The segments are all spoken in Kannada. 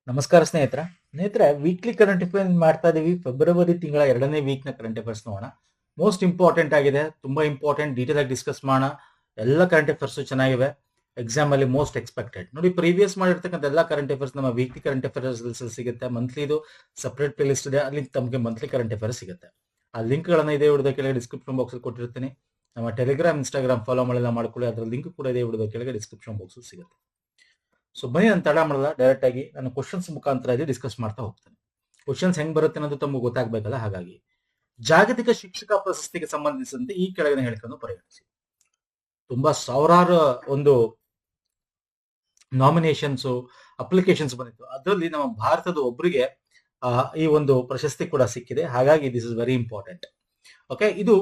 ನಮಸ್ಕಾರ ಸ್ನೇಹಿತರೆ ವೀಕ್ಲಿ ಕರೆಂಟ್ ಅಫೇರ್ಸ್ ಮಾಡ್ತಾ ಇದೀವಿ. ಫೆಬ್ರವರಿ ತಿಂಗಳ 2ನೇ ವೀಕ್ ನ ಕರೆಂಟ್ ಅಫೇರ್ಸ್ ನೋಡೋಣ. ಮೋಸ್ಟ್ ಇಂಪಾರ್ಟೆಂಟ್ ಆಗಿದೆ, ತುಂಬಾ ಇಂಪಾರ್ಟೆಂಟ್, ಡೀಟೇಲ್ ಆಗಿ ಡಿಸ್ಕಸ್ ಮಾಡೋಣ. ಎಲ್ಲ ಕರೆಂಟ್ ಅಫೇರ್ಸ್ ಚೆನ್ನಾಗಿವೆ, ಎಕ್ಸಾಮ್ ಅಲ್ಲಿ ಮೋಸ್ಟ್ ಎಕ್ಸ್ಪೆಕ್ಟೆಡ್. ನೋಡಿ, ಪ್ರೀವಿಯಸ್ ಮಾಡಿರ್ತಕ್ಕಂಥ ಎಲ್ಲ ಕರೆಂಟ್ ಅಫೇರ್ಸ್ ನಮ್ಮ ವೀಕ್ಲಿ ಕರೆಂಟ್ ಅಫೇರ್ಸ್ ಸಿಗುತ್ತೆ. ಮಂತ್ಲಿದು ಸಪರೇಟ್ ಪ್ಲೇ ಲಿಸ್ಟ್ ಇದೆ, ಅಲ್ಲಿ ತಮಗೆ ಮಂತ್ಲಿ ಕರೆಂಟ್ ಅಫೇರ್ಸ್ ಸಿಗುತ್ತೆ. ಆ ಲಿಂಕ್ ಗಳನ್ನ ಇದೇ ವಿಡಿಯೋ ಕೆಳಗೆ ಡಿಸ್ಕ್ರಿಪ್ಷನ್ ಬಾಕ್ಸ್ ಅಲ್ಲಿ ಕೊಟ್ಟಿರ್ತೀನಿ. ನಮ್ಮ ಟೆಲಿಗ್ರಾಮ್, ಇನ್ಸ್ಟಾಗ್ರಾಮ್ ಫಾಲೋ ಮಾಡಿಲ್ಲ ಮಾಡ್ಕೊಳ್ಳಿ, ಅದರ ಲಿಂಕ್ ಕೂಡ ಇದೇ ವಿಡಿಯೋ ಕೆಳಗೆ ಡಿಸ್ಕ್ರಿಪ್ಷನ್ ಬಾಕ್ಸ್ ಅಲ್ಲಿ ಸಿಗುತ್ತೆ. ಸೊ ಬನ್ನಿ, ನಾನು ತಡ ಮಾಡಲ್ಲ, ಡೈರೆಕ್ಟ್ ಆಗಿ ನಾನು ಕ್ವಶನ್ಸ್ ಮುಖಾಂತರ ಇದೆ ಡಿಸ್ಕಸ್ ಮಾಡ್ತಾ ಹೋಗ್ತೇನೆ. ಕ್ವಶನ್ಸ್ ಹೆಂಗ್ ಬರುತ್ತೆ ಅನ್ನೋದು ತಮಗೆ ಗೊತ್ತಾಗ್ಬೇಕಲ್ಲ. ಹಾಗಾಗಿ ಜಾಗತಿಕ ಶಿಕ್ಷಕ ಪ್ರಶಸ್ತಿಗೆ ಸಂಬಂಧಿಸಿದಂತೆ ಈ ಕೆಳಗಿನ ಹೇಳಿಕೆಯನ್ನು ಪರಿಗಣಿಸಿ. ತುಂಬಾ ಸಾವಿರಾರು ಒಂದು ನಾಮಿನೇಷನ್ಸ್, ಅಪ್ಲಿಕೇಶನ್ಸ್ ಬಂದಿತ್ತು. ಅದರಲ್ಲಿ ನಮ್ಮ ಭಾರತದ ಒಬ್ಬರಿಗೆ ಈ ಒಂದು ಪ್ರಶಸ್ತಿ ಕೂಡ ಸಿಕ್ಕಿದೆ. ಹಾಗಾಗಿ this is very important. Okay, ಇದು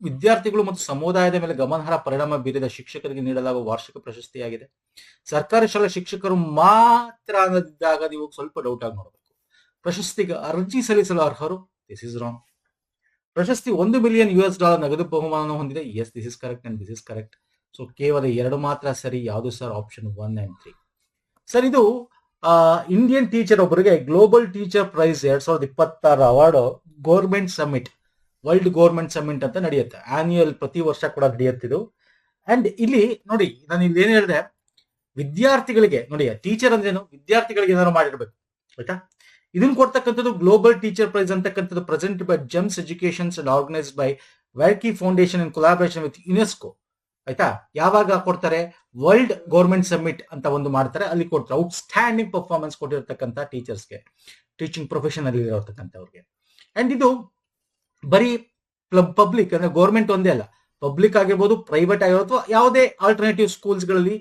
ವಿದ್ಯಾರ್ಥಿಗಳು ಮತ್ತು ಸಮುದಾಯದ ಮೇಲೆ ಗಮನಾರ್ಹ ಪರಿಣಾಮ ಬೀರಿದ ಶಿಕ್ಷಕರಿಗೆ ನೀಡಲಾಗುವ ವಾರ್ಷಿಕ ಪ್ರಶಸ್ತಿಯಾಗಿದೆ. ಸರ್ಕಾರಿ ಶಾಲಾ ಶಿಕ್ಷಕರು ಮಾತ್ರ ಅನ್ನದಿದ್ದಾಗ ನೀವು ಸ್ವಲ್ಪ ಡೌಟ್ ಆಗಿ ನೋಡಬೇಕು. ಪ್ರಶಸ್ತಿಗೆ ಅರ್ಜಿ ಸಲ್ಲಿಸಲು ಅರ್ಹರು, ದಿಸ್ ಇಸ್ ರಾಂಗ್. ಪ್ರಶಸ್ತಿ $1 ಮಿಲಿಯನ್ ನಗದು ಬಹುಮಾನ ಹೊಂದಿದೆ, yes this is correct and this is correct. So ಕೇವಲ 2 ಮಾತ್ರ ಸರಿ. ಯಾವುದು ಸರ್? Option 1 and 3 sir. ಇದು ಇಂಡಿಯನ್ ಟೀಚರ್ ಒಬ್ಬರಿಗೆ global teacher prize 2026 award government summit, world government summit ಅಂತ ನಡೆಯುತ್ತೆ. ಆನ್ಯುಯಲ್, ಪ್ರತಿ ವರ್ಷ ಕೂಡ ನಡೆಯುತ್ತಿದ್ದು. ಅಂಡ್ ಇಲ್ಲಿ ನೋಡಿ, ನಾನು ಇಲ್ಲಿ ಏನ್ ಹೇಳಿದೆ, ವಿದ್ಯಾರ್ಥಿಗಳಿಗೆ ನೋಡಿ, ಟೀಚರ್ ಅಂದ್ರೇನು, ವಿದ್ಯಾರ್ಥಿಗಳಿಗೆ ಏನಾದ್ರು ಮಾಡಿರ್ಬೇಕು, ಆಯ್ತಾ? ಇದನ್ನ ಕೊಡ್ತಕ್ಕಂಥದ್ದು ಗ್ಲೋಬಲ್ ಟೀಚರ್ ಪ್ರೈಸ್ ಅಂತಕ್ಕಂಥದ್ದು present by GEMS educations and organised by Varkey foundation in collaboration with UNESCO. ಆಯ್ತಾ? ಯಾವಾಗ ಕೊಡ್ತಾರೆ? ವರ್ಲ್ಡ್ ಗೌರ್ಮೆಂಟ್ ಸಮಿಟ್ ಅಂತ ಒಂದು ಮಾಡ್ತಾರೆ, ಅಲ್ಲಿ ಕೊಡ್ತಾರೆ. ಔಟ್ಸ್ಟ್ಯಾಂಡಿಂಗ್ ಪರ್ಫಾರ್ಮೆನ್ಸ್ ಕೊಟ್ಟಿರ್ತಕ್ಕಂಥ ಟೀಚರ್ಸ್ಗೆ, ಟೀಚಿಂಗ್ ಪ್ರೊಫೆಷನ್ ಅಲ್ಲಿ ಇರತಕ್ಕಂಥವ್ರಿಗೆ. ಅಂಡ್ ಇದು ಬರೀ ಪಬ್ಲಿಕ್ ಅಂದ್ರೆ ಗೌರ್ಮೆಂಟ್ ಒಂದೇ ಅಲ್ಲ, ಪಬ್ಲಿಕ್ ಆಗಿರ್ಬೋದು, ಪ್ರೈವೇಟ್ ಆಗಿರ್ಬೋದು, ಯಾವುದೇ ಆಲ್ಟರ್ನೇಟಿವ್ ಸ್ಕೂಲ್ಸ್ ಗಳಲ್ಲಿ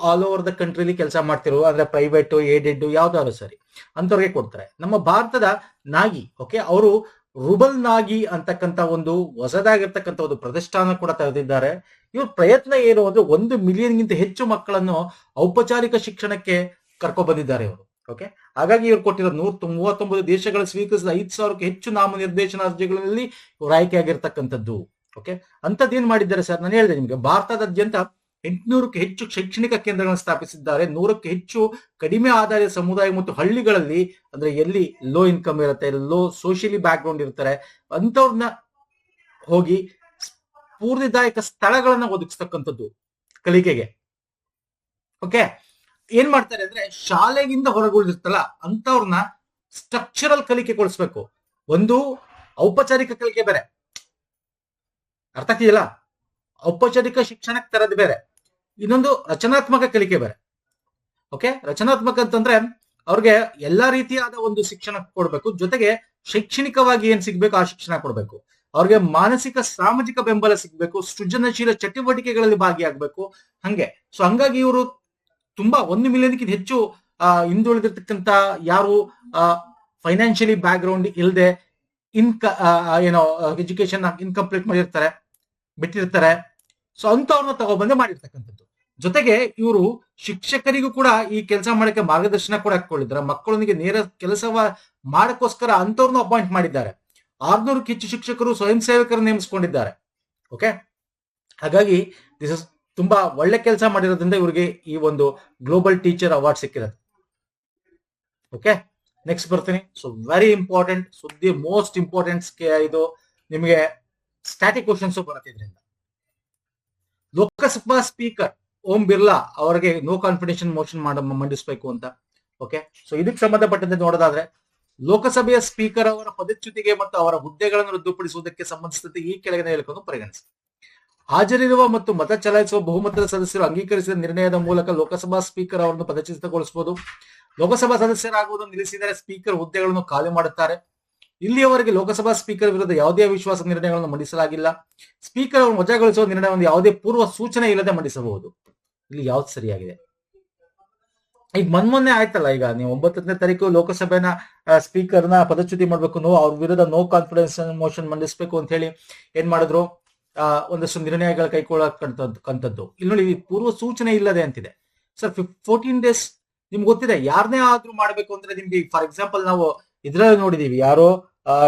ಆಲ್ ಓವರ್ ದ ಕಂಟ್ರಿಲಿ ಕೆಲಸ ಮಾಡ್ತಿರೋ, ಅಂದ್ರೆ ಪ್ರೈವೇಟ್, ಏಡೆಡ್, ಯಾವ್ದಾದ್ರು ಸರಿ, ಅಂತವ್ರಿಗೆ ಕೊಡ್ತಾರೆ. ನಮ್ಮ ಭಾರತದ ನಾಗಿ, ಓಕೆ, ಅವರು ರುಬಲ್ ನಾಗಿ ಅಂತಕ್ಕಂಥ ಒಂದು ಹೊಸದಾಗಿರ್ತಕ್ಕಂಥ ಒಂದು ಪ್ರತಿಷ್ಠಾನ ಕೂಡ ತೆರೆದಿದ್ದಾರೆ. ಇವ್ರ ಪ್ರಯತ್ನ ಏನು ಅಂದ್ರೆ 1 ಮಿಲಿಯನ್ಗಿಂತ ಹೆಚ್ಚು ಮಕ್ಕಳನ್ನು ಔಪಚಾರಿಕ ಶಿಕ್ಷಣಕ್ಕೆ ಕರ್ಕೊಂಡು ಬಂದಿದ್ದಾರೆ ಇವರು. ಓಕೆ, ಹಾಗಾಗಿ ಇವ್ರು ಕೊಟ್ಟಿರೋ 139 ದೇಶಗಳ ಸ್ವೀಕರಿಸಿದ 5,000ಕ್ಕೂ ಹೆಚ್ಚು ನಾಮನಿರ್ದೇಶನ ಅರ್ಜಿಗಳಲ್ಲಿ ಇವ್ರು ಆಯ್ಕೆ ಆಗಿರ್ತಕ್ಕಂಥದ್ದು. ಓಕೆ, ಅಂತದ್ದೇನ್ ಮಾಡಿದ್ದಾರೆ ಸರ್? ನಾನು ಹೇಳಿದೆ ನಿಮ್ಗೆ, ಭಾರತದಾದ್ಯಂತ 800ಕ್ಕೂ ಹೆಚ್ಚು ಶೈಕ್ಷಣಿಕ ಕೇಂದ್ರಗಳನ್ನು ಸ್ಥಾಪಿಸಿದ್ದಾರೆ. 100ಕ್ಕೂ ಹೆಚ್ಚು ಕಡಿಮೆ ಆದಾಯ ಸಮುದಾಯ ಮತ್ತು ಹಳ್ಳಿಗಳಲ್ಲಿ, ಅಂದ್ರೆ ಎಲ್ಲಿ ಲೋ ಇನ್ಕಮ್ ಇರುತ್ತೆ, ಲೋ ಸೋಷಿಯಲಿ ಬ್ಯಾಕ್ ಗ್ರೌಂಡ್ ಇರ್ತಾರೆ, ಅಂತವ್ರನ್ನ ಹೋಗಿ ಸ್ಫೂರ್ತಿದಾಯಕ ಸ್ಥಳಗಳನ್ನ ಒದಗಿಸ್ತಕ್ಕಂಥದ್ದು ಕಲಿಕೆಗೆ. ಓಕೆ, ಏನ್ ಮಾಡ್ತಾರೆ ಅಂದ್ರೆ, ಶಾಲೆಗಿಂತ ಹೊರಗುಳಿದಿರ್ತಲ್ಲ ಅಂತವ್ರನ್ನ ಸ್ಟ್ರಕ್ಚರಲ್ ಕಲಿಕೆ ಕೊಡಿಸ್ಬೇಕು. ಒಂದು ಔಪಚಾರಿಕ ಕಲಿಕೆ ಬೇರೆ, ಅರ್ಥ ಆಗ್ತಿದೆಯಲ್ಲ? ಔಪಚಾರಿಕ ಶಿಕ್ಷಣಕ್ಕೆ ತರದ್ ಬೇರೆ, ಇನ್ನೊಂದು ರಚನಾತ್ಮಕ ಕಲಿಕೆ ಬೇರೆ. ಓಕೆ, ರಚನಾತ್ಮಕ ಅಂತಂದ್ರೆ ಅವ್ರಿಗೆ ಎಲ್ಲಾ ರೀತಿಯಾದ ಒಂದು ಶಿಕ್ಷಣ ಕೊಡ್ಬೇಕು, ಜೊತೆಗೆ ಶೈಕ್ಷಣಿಕವಾಗಿ ಏನ್ ಸಿಗ್ಬೇಕು ಆ ಶಿಕ್ಷಣ ಕೊಡ್ಬೇಕು. ಅವ್ರಿಗೆ ಮಾನಸಿಕ ಸಾಮಾಜಿಕ ಬೆಂಬಲ ಸಿಗ್ಬೇಕು, ಸೃಜನಶೀಲ ಚಟುವಟಿಕೆಗಳಲ್ಲಿ ಭಾಗಿಯಾಗಬೇಕು. ಹಂಗೆ ಸೊ ಹಂಗಾಗಿ ಇವರು ತುಂಬಾ 1 ಮಿಲಿಯನ್ಗಿಂತ ಹೆಚ್ಚು ಹಿಂದುಳಿದಿರ್ತಕ್ಕಂಥ, ಯಾರು ಫೈನಾನ್ಷಿಯಲಿ ಬ್ಯಾಕ್ ಗ್ರೌಂಡ್ ಇಲ್ಲದೆ, ಏನೋ ಎಜುಕೇಶನ್ ಇನ್ಕಂಪ್ಲೀಟ್ ಮಾಡಿರ್ತಾರೆ, ಬಿಟ್ಟಿರ್ತಾರೆ. ಸೊ ಅಂತವ್ರನ್ನ ತಗೊಬಂದೆ ಮಾಡಿರ್ತಕ್ಕಂಥದ್ದು. ಜೊತೆಗೆ ಇವರು ಶಿಕ್ಷಕರಿಗೂ ಕೂಡ ಈ ಕೆಲಸ ಮಾಡಕ್ಕೆ ಮಾರ್ಗದರ್ಶನ ಕೂಡ ಹಾಕೊಂಡಿದ್ದಾರೆ. ಮಕ್ಕಳೊಂದಿಗೆ ನೇರ ಕೆಲಸ ಮಾಡಕ್ಕೋಸ್ಕರ ಅಂತವ್ರನ್ನ ಅಪಾಯಿಂಟ್ ಮಾಡಿದ್ದಾರೆ. 600ಕ್ಕೂ ಹೆಚ್ಚು ಶಿಕ್ಷಕರು ಸ್ವಯಂ ಸೇವಕರು ನೇಮಿಸಿಕೊಂಡಿದ್ದಾರೆ. ಓಕೆ, ಹಾಗಾಗಿ ದಿಸ್ ಇಸ್ ತುಂಬಾ ಒಳ್ಳೆ ಕೆಲಸ ಮಾಡಿರೋದ್ರಿಂದ ಇವರಿಗೆ ಈ ಒಂದು ಗ್ಲೋಬಲ್ ಟೀಚರ್ ಅವಾರ್ಡ್ ಸಿಕ್ಕಿರೋದು. ಓಕೆ, ನೆಕ್ಸ್ಟ್ ಬರ್ತೀನಿ. ಸೊ ವೆರಿ ಇಂಪಾರ್ಟೆಂಟ್ ಸುದ್ದಿ, ಮೋಸ್ಟ್ ಇಂಪಾರ್ಟೆಂಟ್ ಇದು ನಿಮಗೆ static questions ಬರುತ್ತಿದ್ರಿಂದ. Lok Sabha speaker Om Birla ಅವರಿಗೆ ನೋ ಕಾನ್ಫಿಡೆನ್ಸ್ ಮೋಷನ್ ಮಂಡಿಸಬೇಕು ಅಂತ. ಓಕೆ, ಸೊ ಇದಕ್ಕೆ ಸಂಬಂಧಪಟ್ಟಂತೆ ನೋಡೋದಾದ್ರೆ, ಲೋಕಸಭೆಯ ಸ್ಪೀಕರ್ ಅವರ ಪದಚ್ಯುತಿಗೆ ಮತ್ತು ಅವರ ಹುದ್ದೆಗಳನ್ನು ರದ್ದುಪಡಿಸುವುದಕ್ಕೆ ಸಂಬಂಧಿಸಿದಂತೆ ಈ ಕೆಳಗಿನ ಹೇಳಿಕೆಯನ್ನು ಪರಿಗಣಿಸಿ. ಹಾಜರಿರುವ ಮತ್ತು ಮತ ಚಲಾಯಿಸುವ ಬಹುಮತದ ಸದಸ್ಯರು ಅಂಗೀಕರಿಸಿದ ನಿರ್ಣಯದ ಮೂಲಕ ಲೋಕಸಭಾ ಸ್ಪೀಕರ್ ಅವರನ್ನು ಪದಚ್ಯುತಗೊಳಿಸಬಹುದು. ಲೋಕಸಭಾ ಸದಸ್ಯರಾಗುವುದನ್ನು ನಿಲ್ಲಿಸಿದರೆ ಸ್ಪೀಕರ್ ಹುದ್ದೆಗಳನ್ನು ಖಾಲಿ ಮಾಡುತ್ತಾರೆ. ಇಲ್ಲಿಯವರೆಗೆ ಲೋಕಸಭಾ ಸ್ಪೀಕರ್ ವಿರುದ್ಧ ಯಾವುದೇ ಅವಿಶ್ವಾಸ ನಿರ್ಣಯಗಳನ್ನು ಮಂಡಿಸಲಾಗಿಲ್ಲ. ಸ್ಪೀಕರ್ ಅವರು ವಜಾಗೊಳಿಸುವ ನಿರ್ಣಯವನ್ನು ಯಾವುದೇ ಪೂರ್ವ ಸೂಚನೆ ಇಲ್ಲದೆ ಮಂಡಿಸಬಹುದು. ಇಲ್ಲಿ ಯಾವ್ದು ಸರಿಯಾಗಿದೆ? ಈಗ ಮೊನ್ನೆ ಆಯ್ತಲ್ಲ, ಈಗ ನೀವು 9ನೇ ತಾರೀಕು ಲೋಕಸಭೆನ ಸ್ಪೀಕರ್ನ ಪದಚ್ಯುತಿ ಮಾಡ್ಬೇಕು, ಅವ್ರ ವಿರುದ್ಧ ನೋ ಕಾನ್ಫಿಡೆನ್ಸ್ ಮೋಷನ್ ಮಂಡಿಸಬೇಕು ಅಂತ ಹೇಳಿ ಏನ್ ಮಾಡಿದ್ರು, ಒಂದಷ್ಟು ನಿರ್ಣಯಗಳ ಕೈಗೊಳ್ಳಕ್ಕಂಥದ್ದು. ಇಲ್ಲಿ ನೋಡಿ, ಪೂರ್ವ ಸೂಚನೆ ಇಲ್ಲದೆ ಅಂತಿದೆ ಸರ್. 14 days ನಿಮ್ಗೆ ಗೊತ್ತಿದೆ, ಯಾರನ್ನೇ ಆದ್ರೂ ಮಾಡ್ಬೇಕು ಅಂದ್ರೆ ನಿಮ್ಗೆ, ಫಾರ್ ಎಕ್ಸಾಂಪಲ್ ನಾವು ಇದ್ರಲ್ಲಿ ನೋಡಿದೀವಿ, ಯಾರೋ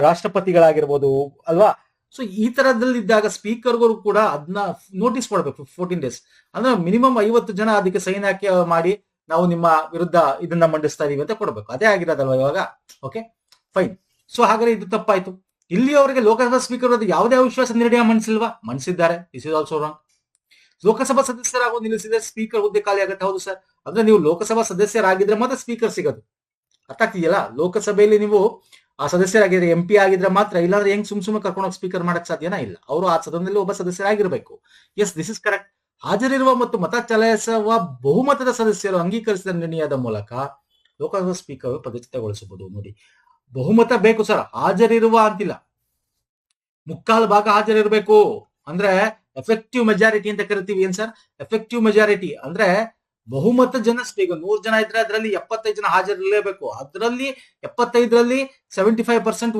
ರಾಷ್ಟ್ರಪತಿಗಳಾಗಿರ್ಬೋದು ಅಲ್ವಾ. ಸೊ ಈ ತರದಲ್ಲಿದ್ದಾಗ ಸ್ಪೀಕರ್ಗಳು ಕೂಡ ಅದನ್ನ ನೋಟಿಸ್ ಕೊಡ್ಬೇಕು 14 days. ಅಂದ್ರೆ ಮಿನಿಮಮ್ 50 ಜನ ಅದಕ್ಕೆ ಸೈನ್ ಹಾಕಿ ಮಾಡಿ ನಾವು ನಿಮ್ಮ ವಿರುದ್ಧ ಇದನ್ನ ಮಂಡಿಸ್ತಾ ಇದೀವಿ ಅಂತ ಕೊಡ್ಬೇಕು. ಅದೇ ಆಗಿರೋದಲ್ವಾ ಇವಾಗ. Okay fine. ಸೊ ಹಾಗಾದ್ರೆ ಇದು ತಪ್ಪಾಯ್ತು. ಇಲ್ಲಿಯವರೆಗೆ ಲೋಕಸಭಾ ಸ್ಪೀಕರ್ ಯಾವುದೇ ಅವಿಶ್ವಾಸ ನಿರ್ಣಯ ಮಂಡಿಸಿಲ್ವಾ? ಮಂಡಿಸಿದ್ದಾರೆ. This is also wrong. Lok Sabha ಸದಸ್ಯರಾಗೋದು ನಿಲ್ಲಿಸಿದ್ರೆ ಸ್ಪೀಕರ್ ಹುದ್ದೆ ಖಾಲಿ ಆಗುತ್ತೆ. ಹೌದು ಸರ್. ಅಂದ್ರೆ ನೀವು ಲೋಕಸಭಾ ಸದಸ್ಯರಾಗಿದ್ರೆ ಮಾತ್ರ ಸ್ಪೀಕರ್ ಸಿಗೋದು. ಅರ್ಥ ಆಗ್ತಿದೆಯಲ್ಲ? ಲೋಕಸಭೆಯಲ್ಲಿ ನೀವು ಆ ಸದಸ್ಯರಾಗಿದ್ರೆ MP ಆಗಿದ್ರೆ ಮಾತ್ರ, ಇಲ್ಲಾಂದ್ರೆ ಹೆಂಗ್ ಸುಮ್ಮನೆ ಕರ್ಕೊಂಡೋಗಿ ಸ್ಪೀಕರ್ ಮಾಡಕ್ ಸಾಧ್ಯನಾ? ಇಲ್ಲ. ಅವರು ಆ ಸದನದಲ್ಲಿ ಒಬ್ಬ ಸದಸ್ಯರಾಗಿರ್ಬೇಕು. Yes, this is correct. ಹಾಜರಿರುವ ಮತ್ತು ಮತ ಚಲಾಯಿಸುವ ಬಹುಮತದ ಸದಸ್ಯರು ಅಂಗೀಕರಿಸಿದ ನಿರ್ಣಯದ ಮೂಲಕ ಲೋಕಸಭಾ ಸ್ಪೀಕರ್ ಪದಚ್ಯುತಗೊಳಿಸಬಹುದು. ನೋಡಿ, ಬಹುಮತ ಬೇಕು ಸರ್, ಹಾಜರಿರುವ ಅಂತಿಲ್ಲ. ಮುಕ್ಕಾಲು ಭಾಗ ಹಾಜರಿರ್ಬೇಕು. ಅಂದ್ರೆ ಎಫೆಕ್ಟಿವ್ ಮೆಜಾರಿಟಿ ಅಂತ ಕರಿತೀವಿ. ಏನ್ ಸರ್ ಎಫೆಕ್ಟಿವ್ ಮೆಜಾರಿಟಿ? ಅಂದ್ರೆ ಬಹುಮತ ಜನ ಸ್ಪೀಕರ್ 100 ಜನ ಇದ್ರೆ ಅದರಲ್ಲಿ 75 ಜನ ಹಾಜರಿರಲೇಬೇಕು. ಅದರಲ್ಲಿ 75ರಲ್ಲಿ 75%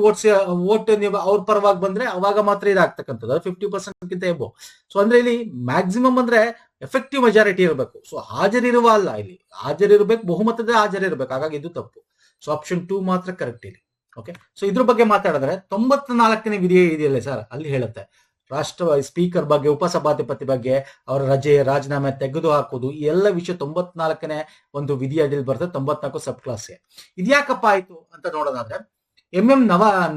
ವೋಟ್ ನೀವು ಅವ್ರ ಪರವಾಗಿ ಬಂದ್ರೆ ಅವಾಗ ಮಾತ್ರ ಇದಾಗ್ತಕ್ಕಂಥದ್ದು. 50%ಗಿಂತ ಎಬೋ. ಸೊ ಅಂದ್ರೆ ಇಲ್ಲಿ ಮ್ಯಾಕ್ಸಿಮಮ್ ಅಂದ್ರೆ ಎಫೆಕ್ಟಿವ್ ಮೆಜಾರಿಟಿ ಇರಬೇಕು. ಸೊ ಹಾಜರಿರುವ ಅಲ್ಲ, ಇಲ್ಲಿ ಹಾಜರಿರ್ಬೇಕು, ಬಹುಮತದ ಹಾಜರಿರ್ಬೇಕು. ಹಾಗಾಗಿ ಇದು ತಪ್ಪು. ಸೊ ಆಪ್ಷನ್ 2 ಮಾತ್ರ ಕರೆಕ್ಟ್ ಇಲ್ಲಿ. ಓಕೆ. ಸೊ ಇದ್ರ ಬಗ್ಗೆ ಮಾತಾಡಿದ್ರೆ 94ನೇ ವಿಧಿ ಇದೆಯಲ್ಲ ಸರ್, ಅಲ್ಲಿ ಹೇಳುತ್ತೆ ರಾಷ್ಟ್ರ ಸ್ಪೀಕರ್ ಬಗ್ಗೆ, ಉಪಸಭಾಧಿಪತಿ ಬಗ್ಗೆ ಅವರ ರಜೆ, ರಾಜೀನಾಮೆ ತೆಗೆದು ಹಾಕುವುದು, ಈ ಎಲ್ಲ ವಿಷಯ 94ನೇ ಒಂದು ವಿಧಿ ಅಡಿಯಲ್ಲಿ ಬರ್ತದೆ. 94 ಸಬ್ ಕ್ಲಾಸ್ಗೆ. ಇದ್ಯಾಕಪ್ಪ ಆಯ್ತು ಅಂತ ನೋಡೋದಾದ್ರೆ, MM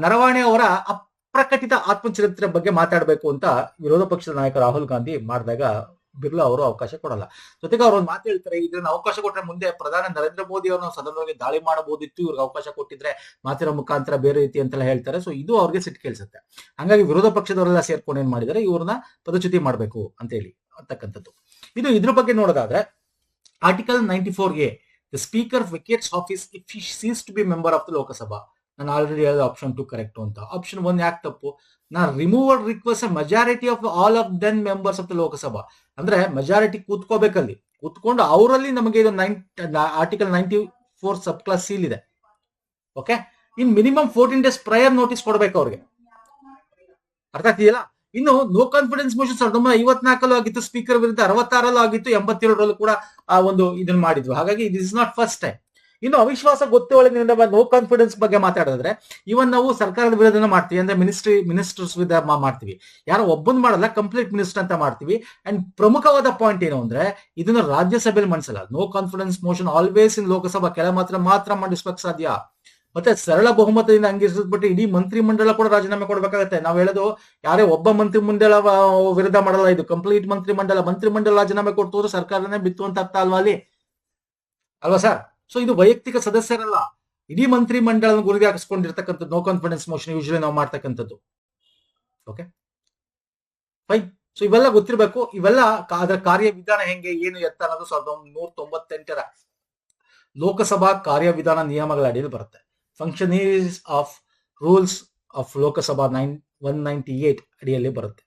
ನರವಾಣೆ ಅವರ ಅಪ್ರಕಟಿತ ಆತ್ಮಚರಿತ್ರೆ ಬಗ್ಗೆ ಮಾತಾಡಬೇಕು ಅಂತ ವಿರೋಧ ಪಕ್ಷದ ನಾಯಕ ರಾಹುಲ್ ಗಾಂಧಿ ಮಾಡಿದಾಗ ಬಿರ್ಲಾ ಅವರು ಅವಕಾಶ ಕೊಡಲ್ಲ. ಜೊತೆಗೆ ಅವ್ರು ಒಂದು ಮಾತು ಹೇಳ್ತಾರೆ, ಇದನ್ನ ಅವಕಾಶ ಕೊಟ್ಟರೆ ಮುಂದೆ ಪ್ರಧಾನಿ ನರೇಂದ್ರ ಮೋದಿ ಅವ್ರನ್ನ ಸದನವಾಗಿ ದಾಳಿ ಮಾಡಬಹುದಿತ್ತು, ಇವ್ರಿಗೆ ಅವಕಾಶ ಕೊಟ್ಟಿದ್ರೆ ಮಾತಿನ ಮುಖಾಂತರ ಬೇರೆ ರೀತಿ ಅಂತೆಲ್ಲ ಹೇಳ್ತಾರೆ. ಸೊ ಇದು ಅವ್ರಿಗೆ ಸಿಟ್ಟು ಕೇಳಿಸುತ್ತೆ. ಹಂಗಾಗಿ ವಿರೋಧ ಪಕ್ಷದವರೆಲ್ಲ ಸೇರ್ಕೊಂಡು ಏನ್ ಮಾಡಿದ್ದಾರೆ, ಇವ್ರನ್ನ ಪದಚ್ಯುತಿ ಮಾಡಬೇಕು ಅಂತ ಹೇಳಿ ಅಂತಕ್ಕಂಥದ್ದು. ಇದ್ರ ಬಗ್ಗೆ ನೋಡೋದಾದ್ರೆ article 94A, the speaker vacates office if he ceases to be member of the Lok Sabha. ನಾನು ಆಲ್ರೆಡಿ ಹೇಳಿದ ಆಪ್ಷನ್ 2 ಕರೆಕ್ಟ್ ಅಂತ. ಆಪ್ಷನ್ 1 ಯಾಕೆ ತಪ್ಪು? Removal request majority of all of then members of the Lok Sabha. ಅಂದ್ರೆ ಮೆಜಾರಿಟಿ ಕೂತ್ಕೋಬೇಕಲ್ಲಿ, ಕೂತ್ಕೊಂಡು ಅವರಲ್ಲಿ ನಮಗೆ ಇದು ಆರ್ಟಿಕಲ್ 94 ಸಬ್ ಕ್ಲಾಸ್ ಸೀಲ್ ಇದೆ. Okay. In minimum 14 days prior notice ಕೊಡ್ಬೇಕು ಅವ್ರಿಗೆ. ಅರ್ಥ ಆಗ್ತಿದೆಯಲ್ಲ? ಇನ್ನು ನೋ ಕಾನ್ಫಿಡೆನ್ಸ್ ಮೋಷನ್ 1954 ಆಗಿತ್ತು, ಸ್ಪೀಕರ್ ವಿರುದ್ಧ 66 ಆಗಿತ್ತು, 87 ಕೂಡ ಆ ಒಂದು ಇದನ್ನ ಮಾಡಿದ್ವು. ಹಾಗಾಗಿ this is not first time. ಇನ್ನು ಅವಿಶ್ವಾಸ ಗೊತ್ತುವಳಿಯಿಂದ ನೋ ಕಾನ್ಫಿಡೆನ್ಸ್ ಬಗ್ಗೆ ಮಾತಾಡಿದ್ರೆ, ಇವನ್ ನಾವು ಸರ್ಕಾರದ ವಿರೋಧನ ಮಾಡ್ತೀವಿ. ಅಂದ್ರೆ ಮಿನಿಸ್ಟರ್ಸ್ ವಿರುದ್ಧ ಮಾಡ್ತೀವಿ. ಯಾರೋ ಒಬ್ಬನ್ ಮಾಡಲ್ಲ, ಕಂಪ್ಲೀಟ್ ಮಿನಿಸ್ಟರ್ ಅಂತ ಮಾಡ್ತೀವಿ. ಅಂಡ್ ಪ್ರಮುಖವಾದ ಪಾಯಿಂಟ್ ಏನು ಅಂದ್ರೆ, ಇದನ್ನ ರಾಜ್ಯಸಭೆಯಲ್ಲಿ ಮಂಡಿಸಲ್ಲ. No confidence motion always in Lok Sabha ಕೆಳ ಮಾತ್ರ ಮಂಡಿಸ್ಬೇಕು ಸಾಧ್ಯ. ಮತ್ತೆ ಸರಳ ಬಹುಮತದಿಂದ ಅಂಗೀಕರಿಸಲ್ಪಟ್ಟು ಇಡೀ ಮಂತ್ರಿ ಮಂಡಲ ಕೂಡ ರಾಜೀನಾಮೆ ಕೊಡ್ಬೇಕಾಗತ್ತೆ. ನಾವು ಹೇಳೋದು ಯಾರೇ ಒಬ್ಬ ಮಂತ್ರಿ ಮಂಡಲ ವಿರುದ್ಧ ಮಾಡಲ್ಲ, ಇದು ಕಂಪ್ಲೀಟ್ ಮಂತ್ರಿ ಮಂಡಲ ರಾಜೀನಾಮೆ ಕೊಟ್ಟು ಸರ್ಕಾರನೇ ಬಿತ್ತು ಅಂತ ಅರ್ಥ ಅಲ್ವಾ ಅಲ್ಲಿ? ಅಲ್ವಾ ಸರ್? ಸೊ ಇದು ವೈಯಕ್ತಿಕ ಸದಸ್ಯರಲ್ಲ, ಇಡೀ ಮಂತ್ರಿ ಮಂಡಲ ಗುರಿಗೆ ಹಾಕಿಸ್ಕೊಂಡಿರ್ತಕ್ಕಂಥದ್ದು ನೋ ಕಾನ್ಫಿಡೆನ್ಸ್ ಮೋಷನ್ ಯೂಶಲಿ ನಾವು ಮಾಡ್ತಕ್ಕಂಥದ್ದು. Okay fine. ಸೊ ಇವೆಲ್ಲ ಗೊತ್ತಿರಬೇಕು. ಇವೆಲ್ಲ ಅದರ ಕಾರ್ಯವಿಧಾನ ಹೆಂಗೆ, ಏನು ಎತ್ತ ಅನ್ನೋದು 1998ರ ಲೋಕಸಭಾ ಕಾರ್ಯವಿಧಾನ ನಿಯಮಗಳ ಅಡಿಯಲ್ಲಿ ಬರುತ್ತೆ. Functionaries of rules of Lok Sabha 198 ಅಡಿಯಲ್ಲಿ ಬರುತ್ತೆ,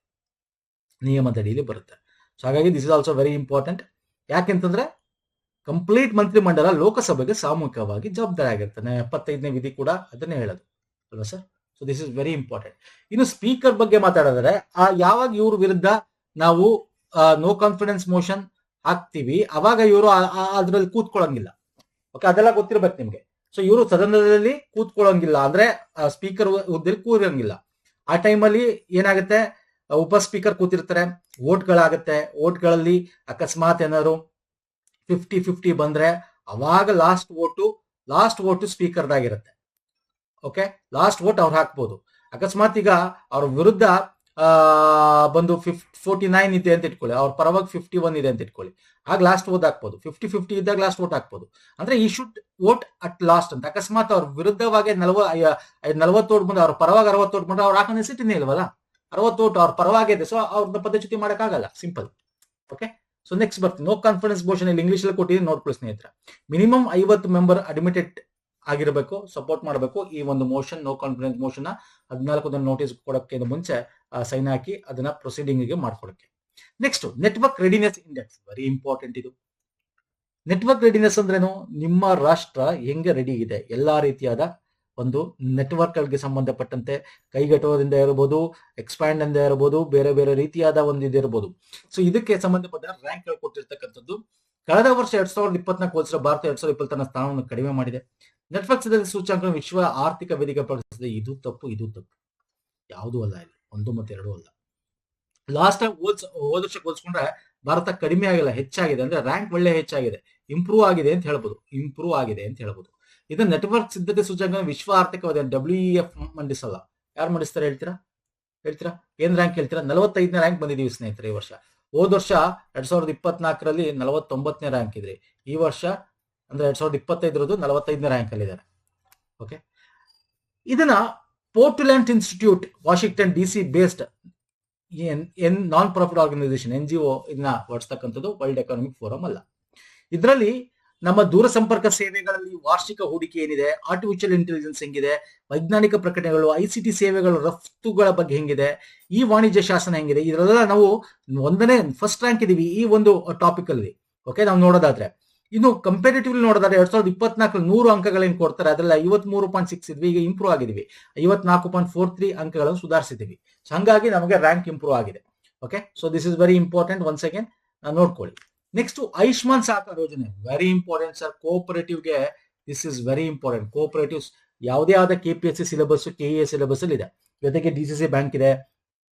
ನಿಯಮದ ಅಡಿಯಲ್ಲಿ ಬರುತ್ತೆ. ಸೊ ಹಾಗಾಗಿ this is also very important. ಯಾಕೆಂತಂದ್ರೆ ಕಂಪ್ಲೀಟ್ ಮಂತ್ರಿ ಮಂಡಲ ಲೋಕಸಭೆಗೆ ಸಾಮೂಹಿಕವಾಗಿ ಜವಾಬ್ದಾರಿ ಆಗಿರ್ತಾನೆ. 75ನೇ ವಿಧಿ ಕೂಡ ಅದನ್ನೇ ಹೇಳೋದು ಅಲ್ವಾ sir? So this is very important. ಇನ್ನು ಸ್ಪೀಕರ್ ಬಗ್ಗೆ ಮಾತಾಡಿದ್ರೆ, ಯಾವಾಗ ಇವ್ರ ವಿರುದ್ಧ ನಾವು ನೋ ಕಾನ್ಫಿಡೆನ್ಸ್ ಮೋಷನ್ ಹಾಕ್ತಿವಿ, ಅವಾಗ ಇವರು ಅದ್ರಲ್ಲಿ ಕೂತ್ಕೊಳ್ಳಂಗಿಲ್ಲ. ಓಕೆ, ಅದೆಲ್ಲ ಗೊತ್ತಿರ್ಬೇಕು ನಿಮ್ಗೆ. ಸೊ ಇವರು ಸದನದಲ್ಲಿ ಕೂತ್ಕೊಳ್ಳಂಗಿಲ್ಲ, ಅಂದ್ರೆ ಸ್ಪೀಕರ್ ಹುದ್ದೆಯಲ್ಲಿ ಕೂರಂಗಿಲ್ಲ. ಆ ಟೈಮಲ್ಲಿ ಏನಾಗುತ್ತೆ, ಉಪ ಸ್ಪೀಕರ್ ಕೂತಿರ್ತಾರೆ, ವೋಟ್ಗಳಾಗತ್ತೆ. ವೋಟ್ಗಳಲ್ಲಿ ಅಕಸ್ಮಾತ್ ಏನಾದ್ರು 50-50 ಬಂದ್ರೆ ಅವಾಗ ಲಾಸ್ಟ್ ವೋಟು ಸ್ಪೀಕರ್ದಾಗಿರುತ್ತೆ. ಓಕೆ, ಲಾಸ್ಟ್ ವೋಟ್ ಅವ್ರು ಹಾಕ್ಬೋದು. ಅಕಸ್ಮಾತ್ ಈಗ ಅವ್ರ ವಿರುದ್ಧ ಬಂದು 49 ಇದೆ ಅಂತ ಇಟ್ಕೊಳ್ಳಿ, ಅವ್ರ ಪರವಾಗಿ 51 ಇದೆ ಅಂತ ಇಟ್ಕೊಳ್ಳಿ, ಆಗ ಲಾಸ್ಟ್ ವೋಟ್ ಹಾಕ್ಬೋದು. 50-50 ಇದ್ದಾಗ ಲಾಸ್ಟ್ ವೋಟ್ ಹಾಕ್ಬೋದು. ಅಂದ್ರೆ ಈ ಶುಡ್ ವೋಟ್ ಅಟ್ ಲಾಸ್ಟ್ ಅಂತ. ಅಕಸ್ಮಾತ್ ಅವ್ರ ವಿರುದ್ಧವಾಗಿ 40 ವೋಟ್ ಬಂದ್ರೆ, ಅವ್ರ ಪರವಾಗಿ 60 ವೋಟ್ ಬಂದ್ರೆ ಅವ್ರು ಹಾಕೋ ಸಿಟಿನೇ ಇಲ್ವಲ್ಲ, 60 ವೋಟ್ ಅವ್ರ ಪರವಾಗಿದೆ. ಸೊ ಅವ್ರನ್ನ ಪದಚ್ಯುತಿ ಮಾಡಕ್ಕಾಗಲ್ಲ, ಸಿಂಪಲ್. ಓಕೆ, ಸೊ ನೆಕ್ಸ್ಟ್ ಬರ್ತೀನಿ. ನೋ ಕಾನ್ಫಿಡೆನ್ಸ್ ಮೋಷನ್ ಇಲ್ಲಿ ಇಂಗ್ಲಿಷ್ ಅಲ್ಲಿ ಕೊಟ್ಟಿದ್ದೀನಿ, ನೋಡ್ಕೊಳ್ಳಿ ಸ್ನೇಹಿತರೆ. ಮಿನಿಮಮ್ 50 ಮೆಂಬರ್ ಅಡ್ಮಿಟೆಡ್ ಆಗಿರಬೇಕು, ಸಪೋರ್ಟ್ ಮಾಡಬೇಕು ಈ ಒಂದು ಮೋಷನ್, ನೋ ಕಾನ್ಫಿಡೆನ್ಸ್ ಮೋಷನ್ 14 ದಿನ ನೋಟಿಸ್ ಕೊಡೋಕೆ ಮುಂಚೆ ಸೈನ್ ಹಾಕಿ ಅದನ್ನ ಪ್ರೊಸೀಡಿಂಗ್ ಗೆ ಮಾಡ್ಕೊಳಕ್ಕೆ. Next, network readiness index, very important ಇದು. ನೆಟ್ವರ್ಕ್ ರೆಡಿನೆಸ್ ಅಂದ್ರೇನು? ನಿಮ್ಮ ರಾಷ್ಟ್ರ ಹೆಂಗೆ ರೆಡಿ ಇದೆ, ಎಲ್ಲಾ ರೀತಿಯಾದ ಒಂದು ನೆಟ್ವರ್ಕ್ ಗಳಿಗೆ ಸಂಬಂಧಪಟ್ಟಂತೆ, ಕೈಗೆಟುವದಿಂದ ಇರಬಹುದು, ಎಕ್ಸ್ಪ್ಯಾಂಡ್ ಇಂದ ಇರಬಹುದು, ಬೇರೆ ಬೇರೆ ರೀತಿಯಾದ ಒಂದು ಇದಿರಬಹುದು. ಸೊ ಇದಕ್ಕೆ ಸಂಬಂಧಪಟ್ಟ ರ್ಯಾಂಕ್ ಗಳು ಕೊಟ್ಟಿರ್ತಕ್ಕಂಥದ್ದು. ಕಳೆದ ವರ್ಷ 2024 ಹೋಲಿಸಿದ್ರೆ ಭಾರತ 2020 ಸ್ಥಾನವನ್ನು ಕಡಿಮೆ ಮಾಡಿದೆ. ನೆಟ್ವರ್ಕ್ ಸೂಚ್ಯಂಕ ವಿಶ್ವ ಆರ್ಥಿಕ ವೇದಿಕೆ ಪ್ರಕಟಿಸಿದೆ. ಇದು ತಪ್ಪು, ಇದು ತಪ್ಪು, ಯಾವುದೂ ಅಲ್ಲ ಇಲ್ಲಿ, 1 ಮತ್ತು 2 ಅಲ್ಲ. ಲಾಸ್ಟ್ ಟೈಮ್ ಹೋದ ವರ್ಷಕ್ಕೆ ಹೋಲಿಸ್ಕೊಂಡ್ರೆ ಭಾರತ ಕಡಿಮೆ ಆಗಿಲ್ಲ, ಹೆಚ್ಚಾಗಿದೆ. ಅಂದ್ರೆ ರ್ಯಾಂಕ್ ಒಳ್ಳೆ ಹೆಚ್ಚಾಗಿದೆ. ಇಂಪ್ರೂವ್ ಆಗಿದೆ ಅಂತ ಹೇಳ್ಬೋದು. ಇದು ನೆಟ್ವರ್ಕ್ ಸಿದ್ಧತೆ ಸೂಚಕ ವಿಶ್ವ ಆರ್ಥಿಕ WEF ಮಂಡಿಸಲ್ಲ. ಯಾರು ಮಂಡಿಸ್ತಾರೆ ಹೇಳ್ತೀರಾ? ಏನ್ ರ್ಯಾಂಕ್ ಹೇಳ್ತೀರಾ? 45ನೇ ರ್ಯಾಂಕ್ ಬಂದಿದೀವಿ ಸ್ನೇಹಿತರೆ ಈ ವರ್ಷ. ಹೋದ ವರ್ಷ 2024ರಲ್ಲಿ 49ನೇ ರ್ಯಾಂಕ್ ಇದ್ರಿ. ಈ ವರ್ಷ ಅಂದ್ರೆ 2025 45ನೇ ರ್ಯಾಂಕ್ ಅಲ್ಲಿ ಇದ್ದಾರೆ. ಓಕೆ, ಇದನ್ನ Portland institute Washington DC based non profit organisation NGO ಇದನ್ನ ಹೊರಡಿಸ್ತಕ್ಕಂಥದ್ದು, ವರ್ಲ್ಡ್ ಎಕನಾಮಿಕ್ ಫೋರಂ ಅಲ್ಲ. ಇದರಲ್ಲಿ ನಮ್ಮ ದೂರಸಂಪರ್ಕ ಸೇವೆಗಳಲ್ಲಿ ವಾರ್ಷಿಕ ಹೂಡಿಕೆ ಏನಿದೆ, ಆರ್ಟಿಫಿಷಿಯಲ್ ಇಂಟೆಲಿಜೆನ್ಸ್ ಹೆಂಗಿದೆ, ವೈಜ್ಞಾನಿಕ ಪ್ರಕಟಣೆಗಳು, ICT ಸೇವೆಗಳು ರಫ್ತುಗಳ ಬಗ್ಗೆ ಹೆಂಗಿದೆ, ಈ ವಾಣಿಜ್ಯ ಶಾಸನ ಹೆಂಗಿದೆ, ಇದರೆಲ್ಲ ನಾವು ಫಸ್ಟ್ ರ್ಯಾಂಕ್ ಇದೀವಿ ಈ ಒಂದು ಟಾಪಿಕ್ ಅಲ್ಲಿ. ಓಕೆ, ನಾವು ನೋಡೋದಾದ್ರೆ ಇನ್ನು ಕಂಪೇರಿಟಿವ್ಲಿ ನೋಡೋದಾದ್ರೆ 2024 100 ಅಂಕಗಳೇನು ಕೊಡ್ತಾರೆ, ಅದರಲ್ಲಿ 53.6 ಇದ್ವಿ, ಈಗ ಇಂಪ್ರೂವ್ ಆಗಿದೀವಿ 54.43 ಅಂಕಗಳನ್ನು ಸುಧಾರಿಸಿದೀವಿ. ಹಂಗಾಗಿ ನಮಗೆ ರ್ಯಾಂಕ್ ಇಂಪ್ರೂವ್ ಆಗಿದೆ. Okay, so this is very important. Once again ನೋಡ್ಕೊಳ್ಳಿ. ನೆಕ್ಸ್ಟ್ ಆಯುಷ್ಮಾನ್ ಸಹಕಾರ ಯೋಜನೆ, ವೆರಿ ಇಂಪಾರ್ಟೆಂಟ್ ಸರ್. ಕೋಆಪರೇಟಿವ್ಗೆ this is very important. Cooperatives ಯಾವುದೇ ಆದ KPSC ಸಿಲೆಬಸ್, KEA ಸಿಲೆಬಸ್ ಅಲ್ಲಿ ಇದೆ, ಜೊತೆಗೆ DCC ಬ್ಯಾಂಕ್ ಇದೆ,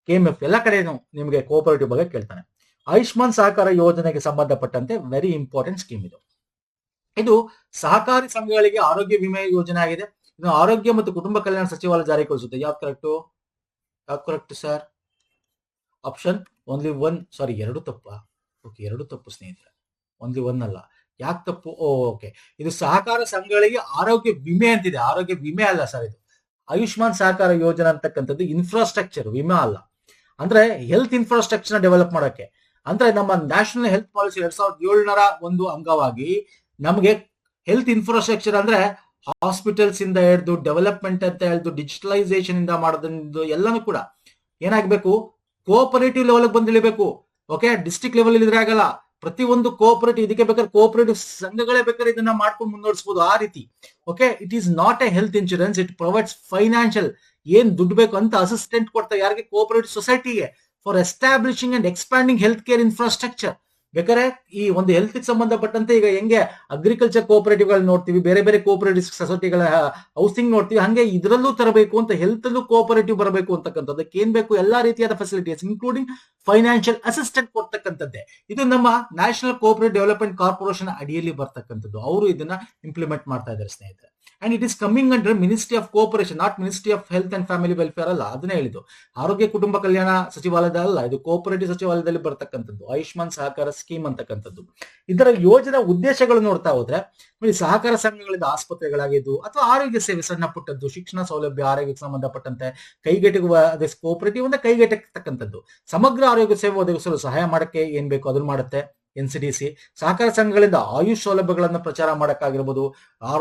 KMF ಎಲ್ಲ ಕಡೆನೂ ನಿಮಗೆ ಕೋಆಪರೇಟಿವ್ ಬಗ್ಗೆ ಕೇಳ್ತಾನೆ. ಆಯುಷ್ಮಾನ್ ಸಹಕಾರ ಯೋಜನೆಗೆ ಸಂಬಂಧಪಟ್ಟಂತೆ ವೆರಿ ಇಂಪಾರ್ಟೆಂಟ್ ಸ್ಕೀಮ್ ಇದು. ಇದು ಸಹಕಾರಿ ಸಂಘಗಳಿಗೆ ಆರೋಗ್ಯ ವಿಮೆ ಯೋಜನೆ ಆಗಿದೆ. ಇದು ಆರೋಗ್ಯ ಮತ್ತು ಕುಟುಂಬ ಕಲ್ಯಾಣ ಸಚಿವಾಲಯ ಜಾರಿಗೊಳಿಸುತ್ತೆ. ಯಾವ್ದು ಕರೆಕ್ಟ್ ಸರ್? ಆಪ್ಷನ್ ಓನ್ಲಿ 1, ಸಾರಿ 2 ತಪ್ಪ. ಓಕೆ, 2 ತಪ್ಪು ಸ್ನೇಹಿತರೆ, ಓನ್ಲಿ 1 ಅಲ್ಲ. ಯಾಕೆ ತಪ್ಪು? ಓಕೆ, ಇದು ಸಹಕಾರ ಸಂಘಗಳಿಗೆ ಆರೋಗ್ಯ ವಿಮೆ ಅಂತಿದೆ, ಆರೋಗ್ಯ ವಿಮೆ ಅಲ್ಲ ಸರ್. ಇದು ಆಯುಷ್ಮಾನ್ ಸಹಕಾರ ಯೋಜನೆ ಅಂತಕ್ಕಂಥದ್ದು ಇನ್ಫ್ರಾಸ್ಟ್ರಕ್ಚರ್, ವಿಮೆ ಅಲ್ಲ. ಅಂದ್ರೆ ಹೆಲ್ತ್ ಇನ್ಫ್ರಾಸ್ಟ್ರಕ್ಚರ್ ಡೆವಲಪ್ ಮಾಡೋಕೆ, ಅಂದ್ರೆ ನಮ್ಮ ನ್ಯಾಷನಲ್ ಹೆಲ್ತ್ ಪಾಲಿಸಿ 2007ರ ಒಂದು ಅಂಗವಾಗಿ ನಮಗೆ ಹೆಲ್ತ್ ಇನ್ಫ್ರಾಸ್ಟ್ರಕ್ಚರ್ ಅಂದ್ರೆ ಹಾಸ್ಪಿಟಲ್ಸ್ ಇಂದ ಹಿಡಿದು ಡೆವಲಪ್ಮೆಂಟ್ ಅಂತ ಹೇಳಿದ್ದು, ಡಿಜಿಟಲೈಸೇಷನ್ ಇಂದ ಮಾಡೋದ್ರಿಂದ ಎಲ್ಲಾನು ಕೂಡ ಏನಾಗಬೇಕು, ಕೋಆಪರೇಟಿವ್ ಲೆವೆಲ್ ಬಂದಿಳಿಬೇಕು. ಓಕೆ, ಡಿಸ್ಟ್ರಿಕ್ಟ್ ಲೆವೆಲ್ ಇದ್ರೆ ಆಗಲ್ಲ. ಪ್ರತಿಯೊಂದು ಕೋಆಪರೇಟಿವ್, ಇದಕ್ಕೆ ಬೇಕಾದ್ರೆ ಕೋಆಪರೇಟಿವ್ ಸಂಘಗಳೇ ಬೇಕಾದ್ರೆ ಇದನ್ನ ಮಾಡ್ಕೊಂಡು ಮುನ್ನಡೆಸಬಹುದು ಆ ರೀತಿ. Okay, it is not A health insurance, it provides financial, ಏನ್ ದುಡ್ಡು ಬೇಕು ಅಂತ ಅಸಿಸ್ಟೆಂಟ್ ಕೊಡ್ತಾರೆ ಯಾರಿಗೆ? ಕೋಆಪರೇಟಿವ್ ಸೊಸೈಟಿಗೆ, for establishing and expanding health care infrastructure. ಬೇಕಾದ್ರೆ ಈ ಒಂದು ಹೆಲ್ತ್ ಸಂಬಂಧಪಟ್ಟಂತೆ ಈಗ ಹೆಂಗೆ ಅಗ್ರಿಕಲ್ಚರ್ ಕೋಆಪರೇಟಿವ್ ಗಳು ನೋಡ್ತೀವಿ, ಬೇರೆ ಬೇರೆ ಕೋಆಪರೇಟಿವ್ ಸೊಸೈಟಿಗಳ ಹೌಸಿಂಗ್ ನೋಡ್ತೀವಿ, ಹಂಗೆ ಇದರಲ್ಲೂ ತರಬೇಕು ಅಂತ, ಹೆಲ್ತ್ ಅಲ್ಲೂ ಕೋಆಪರೇಟಿವ್ ಬರಬೇಕು ಅಂತಕ್ಕಂಥದ್ದಕ್ಕೆ ಏನ್ ಬೇಕು, ಎಲ್ಲಾ ರೀತಿಯಾದ ಫೆಸಿಲಿಟೀಸ್ ಇನ್ಕ್ಲೂಡಿಂಗ್ ಫೈನಾನ್ಷಿಯಲ್ ಅಸಿಸ್ಟೆಂಟ್ ಕೊಡ್ತಕ್ಕಂಥದ್ದೇ. ಇದು ನಮ್ಮ ನ್ಯಾಷನಲ್ ಕೋಆಪರೇಟಿವ್ ಡೆವಲಪ್ಮೆಂಟ್ ಕಾರ್ಪೊರೇಷನ್ ಅಡಿಯಲ್ಲಿ ಬರ್ತಕ್ಕಂಥದ್ದು. ಅವರು ಇದನ್ನ ಇಂಪ್ಲಿಮೆಂಟ್ ಮಾಡ್ತಾ ಇದ್ದಾರೆ ಸ್ನೇಹಿತರೆ. And it is coming under ministry of cooperation, not ministry of health and family welfare ಅಲ್ಲ. ಅದನ್ನೇ ಹೇಳಿದ್ದು, ಆರೋಗ್ಯ ಕುಟುಂಬ ಕಲ್ಯಾಣ ಸಚಿವಾಲಯದ ಅಲ್ಲ, ಇದು ಕೋಆಪರೇಟಿವ್ ಸಚಿವಾಲಯದಲ್ಲಿ ಬರ್ತಕ್ಕಂಥದ್ದು ಆಯುಷ್ಮಾನ್ ಸಹಕಾರ ಸ್ಕೀಮ್ ಅಂತಕ್ಕಂಥದ್ದು. ಇದರ ಯೋಜನಾ ಉದ್ದೇಶಗಳು ನೋಡ್ತಾ ಹೋದ್ರೆ, ಸಹಕಾರ ಸಂಘಗಳಿಂದ ಆಸ್ಪತ್ರೆಗಳಾಗಿದ್ದು ಅಥವಾ ಆರೋಗ್ಯ ಸೇವೆ, ಸಣ್ಣ ಪುಟ್ಟದ್ದು ಶಿಕ್ಷಣ ಸೌಲಭ್ಯ, ಆರೋಗ್ಯಕ್ಕೆ ಸಂಬಂಧಪಟ್ಟಂತೆ ಕೈಗೆಟುಕುವ ಕೋಆಪರೇಟಿವ್ ಅಂದ್ರೆ ಕೈಗೆಟಕತಕ್ಕಂಥದ್ದು, ಸಮಗ್ರ ಆರೋಗ್ಯ ಸೇವೆ ಒದಗಿಸಲು ಸಹಾಯ ಮಾಡಕ್ಕೆ ಏನ್ ಬೇಕು ಅದನ್ನ ಮಾಡುತ್ತೆ NCDC. ಸಹಕಾರ ಸಂಘಗಳಿಂದ ಆಯುಷ್ ಸೌಲಭ್ಯಗಳನ್ನು ಪ್ರಚಾರ ಮಾಡಕ್ಕಾಗಿರ್ಬೋದು,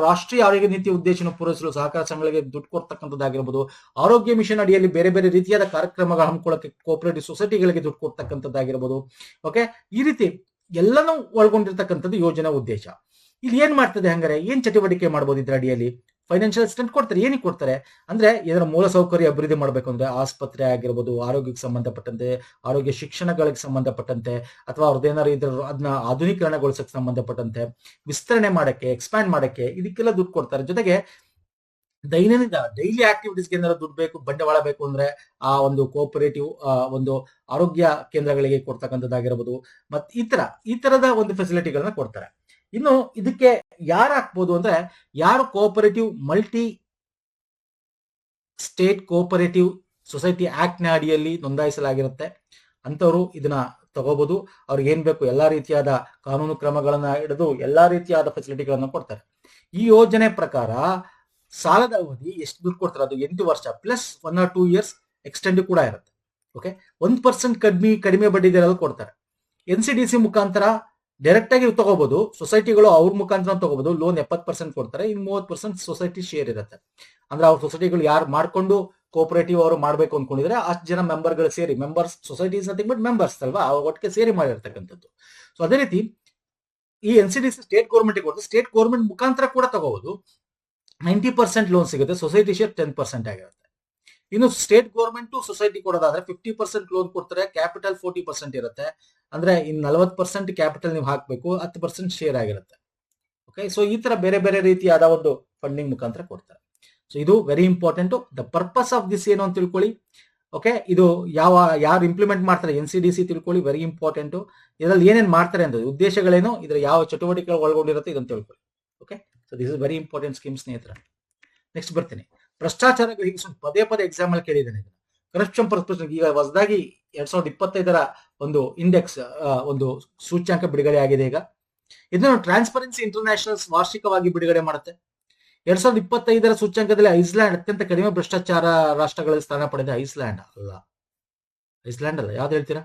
ರಾಷ್ಟ್ರೀಯ ಆರೋಗ್ಯ ನೀತಿ ಉದ್ದೇಶನ ಪೂರೈಸಲು ಸಹಕಾರ ಸಂಘಗಳಿಗೆ ದುಡ್ಡು ಕೊಡ್ತಕ್ಕಂಥದ್ದಾಗಿರ್ಬೋದು, ಆರೋಗ್ಯ ಮಿಷನ್ ಅಡಿಯಲ್ಲಿ ಬೇರೆ ಬೇರೆ ರೀತಿಯಾದ ಕಾರ್ಯಕ್ರಮಗಳು ಹಮ್ಮಿಕೊಳ್ಳಕ್ಕೆ ಕೋಆಪರೇಟಿವ್ ಸೊಸೈಟಿಗಳಿಗೆ ದುಡ್ಡು ಕೊಡ್ತಕ್ಕಂಥದ್ದಾಗಿರ್ಬೋದು. ಓಕೆ, ಈ ರೀತಿ ಎಲ್ಲನೂ ಒಳಗೊಂಡಿರ್ತಕ್ಕಂಥದ್ದು ಯೋಜನಾ ಉದ್ದೇಶ. ಇಲ್ಲಿ ಏನ್ ಮಾಡ್ತದೆ, ಹಂಗಾರೆ ಏನ್ ಚಟುವಟಿಕೆ ಮಾಡ್ಬೋದು ಇದ್ರ ಅಡಿಯಲ್ಲಿ? ಫೈನಾನ್ಷಿಯಲ್ ಅಸಿಸ್ಟೆಂಟ್ ಕೊಡ್ತಾರೆ. ಏನಕ್ಕೆ ಕೊಡ್ತಾರೆ ಅಂದ್ರೆ, ಇದರ ಮೂಲ ಸೌಕರ್ಯ ಅಭಿವೃದ್ಧಿ ಮಾಡಬೇಕು ಅಂದ್ರೆ, ಆಸ್ಪತ್ರೆ ಆಗಿರ್ಬೋದು, ಆರೋಗ್ಯಕ್ಕೆ ಸಂಬಂಧಪಟ್ಟಂತೆ, ಆರೋಗ್ಯ ಶಿಕ್ಷಣಗಳಿಗೆ ಸಂಬಂಧಪಟ್ಟಂತೆ, ಅಥವಾ ಅವ್ರದ್ದೇನಾದ್ರು ಇದ್ರ ಅದನ್ನ ಆಧುನೀಕರಣಗೊಳಿಸಕ್ಕೆ ಸಂಬಂಧಪಟ್ಟಂತೆ, ವಿಸ್ತರಣೆ ಮಾಡಕ್ಕೆ, ಎಕ್ಸ್ಪ್ಯಾಂಡ್ ಮಾಡಕ್ಕೆ, ಇದಕ್ಕೆಲ್ಲ ದುಡ್ಡು ಕೊಡ್ತಾರೆ. ಜೊತೆಗೆ ದೈನಂದಿನ ಡೈಲಿ ಆಕ್ಟಿವಿಟೀಸ್ಗೆ ಏನಾದ್ರು ದುಡ್ಡು ಬೇಕು, ಬಂಡವಾಳ ಬೇಕು ಅಂದ್ರೆ ಆ ಒಂದು ಕೋಆಪರೇಟಿವ್ ಒಂದು ಆರೋಗ್ಯ ಕೇಂದ್ರಗಳಿಗೆ ಕೊಡ್ತಕ್ಕಂಥದ್ದಾಗಿರ್ಬೋದು, ಮತ್ತೆ ಈ ತರದ ಒಂದು ಫೆಸಿಲಿಟಿಗಳನ್ನ ಕೊಡ್ತಾರೆ. ಇನ್ನು ಇದಕ್ಕೆ ಯಾರು ಹಾಕ್ಬೋದು ಅಂದ್ರೆ, ಯಾರು cooperative multi state cooperative society act ನ ಅಡಿಯಲ್ಲಿ ನೋಂದಾಯಿಸಲಾಗಿರುತ್ತೆ ಅಂತವರು ಇದನ್ನ ತಗೋಬಹುದು. ಅವ್ರಿಗೆ ಏನ್ ಬೇಕು ಎಲ್ಲಾ ರೀತಿಯಾದ ಕಾನೂನು ಕ್ರಮಗಳನ್ನ ಹಿಡಿದು ಎಲ್ಲಾ ರೀತಿಯಾದ ಫೆಸಿಲಿಟಿಗಳನ್ನ ಕೊಡ್ತಾರೆ. ಈ ಯೋಜನೆ ಪ್ರಕಾರ ಸಾಲದ ಅವಧಿ ಎಷ್ಟು ದುಡ್ಡು ಕೊಡ್ತಾರೆ, ಅದು 8 ವರ್ಷ ಪ್ಲಸ್ 1 or 2 years ಎಕ್ಸ್ಟೆಂಡ್ ಕೂಡ ಇರುತ್ತೆ. ಓಕೆ, 1% ಕಡಿಮೆ ಬಡ್ಡಿ ದರದಲ್ಲಿ ಕೊಡ್ತಾರೆ. NCDC ಮುಖಾಂತರ ಡೈರೆಕ್ಟ್ ಆಗಿ ತಗೋಬಹುದು, ಸೊಸೈಟಿಗಳು ಅವ್ರ ಮುಖಾಂತರ ತಗೋಬಹುದು. ಲೋನ್ 70% ಕೊಡ್ತಾರೆ, ಇನ್ನು 30% ಸೊಸೈಟಿ ಶೇರ್ ಇರುತ್ತೆ. ಅಂದ್ರೆ ಅವ್ರ ಸೊಸೈಟಿಗಳು ಯಾರು ಮಾಡ್ಕೊಂಡು ಕೋಆಪರೇಟಿವ್ ಅವರು ಮಾಡ್ಬೇಕು ಅನ್ಕೊಂಡಿದ್ರೆ ಅಷ್ಟು ಜನ ಮೆಂಬರ್ಗಳು ಸೇರಿ, members society is nothing but members ಅಲ್ವಾ, ಒಟ್ಟಿಗೆ ಸೇರಿ ಮಾಡಿರ್ತಕ್ಕಂಥದ್ದು. ಸೊ ಅದೇ ರೀತಿ ಈ NCDC ಸ್ಟೇಟ್ ಗೌರ್ಮೆಂಟ್ ಕೊಡ್ತಾರೆ, ಸ್ಟೇಟ್ ಗೌರ್ಮೆಂಟ್ ಮುಖಾಂತರ ಕೂಡ ತಗೋಬಹುದು. 90% ಲೋನ್ ಸಿಗುತ್ತೆ, ಸೊಸೈಟಿ ಶೇರ್ 10% ಆಗಿರುತ್ತೆ. ಇನ್ನು ಸ್ಟೇಟ್ ಗೌರ್ಮೆಂಟ್ ಸೊಸೈಟಿ ಕೊಡೋದಾದ್ರೆ 50% ಲೋನ್ ಕೊಡ್ತಾರೆ, ಕ್ಯಾಪಿಟಲ್ 40% ಇರುತ್ತೆ. ಅಂದ್ರೆ ಇನ್ನು 40% ಕ್ಯಾಪಿಟಲ್ ನೀವು ಹಾಕಬೇಕು, 10% ಶೇರ್ ಆಗಿರುತ್ತೆ. ಓಕೆ, ಸೊ ಈ ತರ ಬೇರೆ ಬೇರೆ ರೀತಿಯಾದ ಒಂದು ಫಂಡಿಂಗ್ ಮುಖಾಂತರ ಕೊಡ್ತಾರೆ. ಸೊ ಇದು very important. The purpose of this ಏನು ಅಂತ ತಿಳ್ಕೊಳ್ಳಿ. ಓಕೆ, ಇದು ಯಾರು ಇಂಪ್ಲಿಮೆಂಟ್ ಮಾಡ್ತಾರೆ NCDC ತಿಳ್ಕೊಳ್ಳಿ, ವೆರಿ ಇಂಪಾರ್ಟೆಂಟ್. ಇದರಲ್ಲಿ ಏನೇನು ಮಾಡ್ತಾರೆ ಅಂತ, ಉದ್ದೇಶಗಳೇನು, ಇದರ ಯಾವ ಚಟುವಟಿಕೆಗಳು ಒಳಗೊಂಡಿರುತ್ತೆ ಇದನ್ನು ತಿಳ್ಕೊಳ್ಳಿ. Okay, so this is very important scheme ಸ್ನೇಹಿತರ. ನೆಕ್ಸ್ಟ್ ಬರ್ತೀನಿ, ಭ್ರಷ್ಟಾಚಾರ ಗ್ರಹಿಸು. ಪದೇ ಎಕ್ಸಾಮ್ ಅಲ್ಲಿ ಕೇಳಿದ್ದೇನೆ ಇದನ್ನು. ಕರಪ್ಷನ್ ಪರ್ಸ್ಪೆಕ್ಟಿವ್ ಈಗ ಹೊಸದಾಗಿ 2025 ಒಂದು ಇಂಡೆಕ್ಸ್, ಒಂದು ಸೂಚ್ಯಾಂಕ ಬಿಡುಗಡೆ ಆಗಿದೆ. ಈಗ ಇದನ್ನು ಟ್ರಾನ್ಸ್ಪರೆನ್ಸಿ ಇಂಟರ್ನ್ಯಾಷನಲ್ ವಾರ್ಷಿಕವಾಗಿ ಬಿಡುಗಡೆ ಮಾಡುತ್ತೆ. 2025 ಸೂಚ್ಯಾಂಕದಲ್ಲಿ ಐಸ್ಲ್ಯಾಂಡ್ ಅತ್ಯಂತ ಕಡಿಮೆ ಭ್ರಷ್ಟಾಚಾರ ರಾಷ್ಟ್ರಗಳಲ್ಲಿ ಸ್ಥಾನ ಪಡೆದ. ಐಸ್ಲ್ಯಾಂಡ್ ಅಲ್ಲ, ಯಾವ್ದು ಹೇಳ್ತೀರಾ?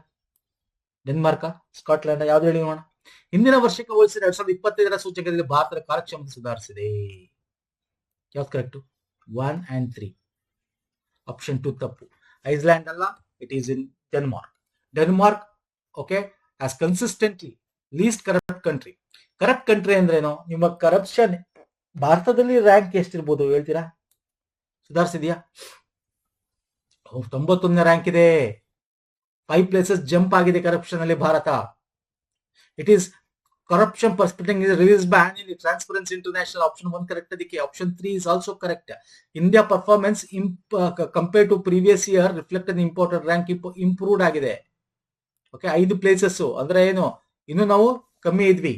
ಡೆನ್ಮಾರ್ಕ್, ಸ್ಕಾಟ್ಲ್ಯಾಂಡ್, ಯಾವ್ದು ಹೇಳಿ ನೋಡೋಣ. ಹಿಂದಿನ ವರ್ಷಕ್ಕೆ ಹೋಲಿಸಿದ 2025 ಸೂಚ್ಯಂಕದಲ್ಲಿ ಭಾರತದ ಕಾರ್ಯಕ್ಷಮತೆ ಸುಧಾರಿಸಿದೆ. ಯಾವ್ದು ಕರೆಕ್ಟ್? 1 and 3. ಆಪ್ಷನ್ 2 ತಪ್ಪು. ಐಸ್ಲ್ಯಾಂಡ್ ಅಲ್ಲ, it is in Denmark. Denmark okay as consistently least corrupt country. Corrupt country ಅಂದ್ರೇನು? ನಿಮ್ಮ ಕರಪ್ಷನ್ ಭಾರತದಲ್ಲಿ ರ್ಯಾಂಕ್ ಎಷ್ಟಿರ್ಬೋದು ಹೇಳ್ತೀರಾ? ಸುಧಾರಿಸಿದ್ಯಾ? 91ನೇ ರ್ಯಾಂಕ್ ಇದೆ. 5 places ಜಂಪ್ ಆಗಿದೆ ಕರಪ್ಷನ್ ಅಲ್ಲಿ Bharat. It is corruption perspective is released by annually Transparency International. Option 1 correct ಅದಕ್ಕೆ. Option 3 is also correct. India performance compared to previous year reflected important rank improved ಆಗಿದೆ. ಓಕೆ, 5 places ಅಂದ್ರೆ ಏನು, ಇನ್ನು ನಾವು ಕಮ್ಮಿ ಇದ್ವಿ,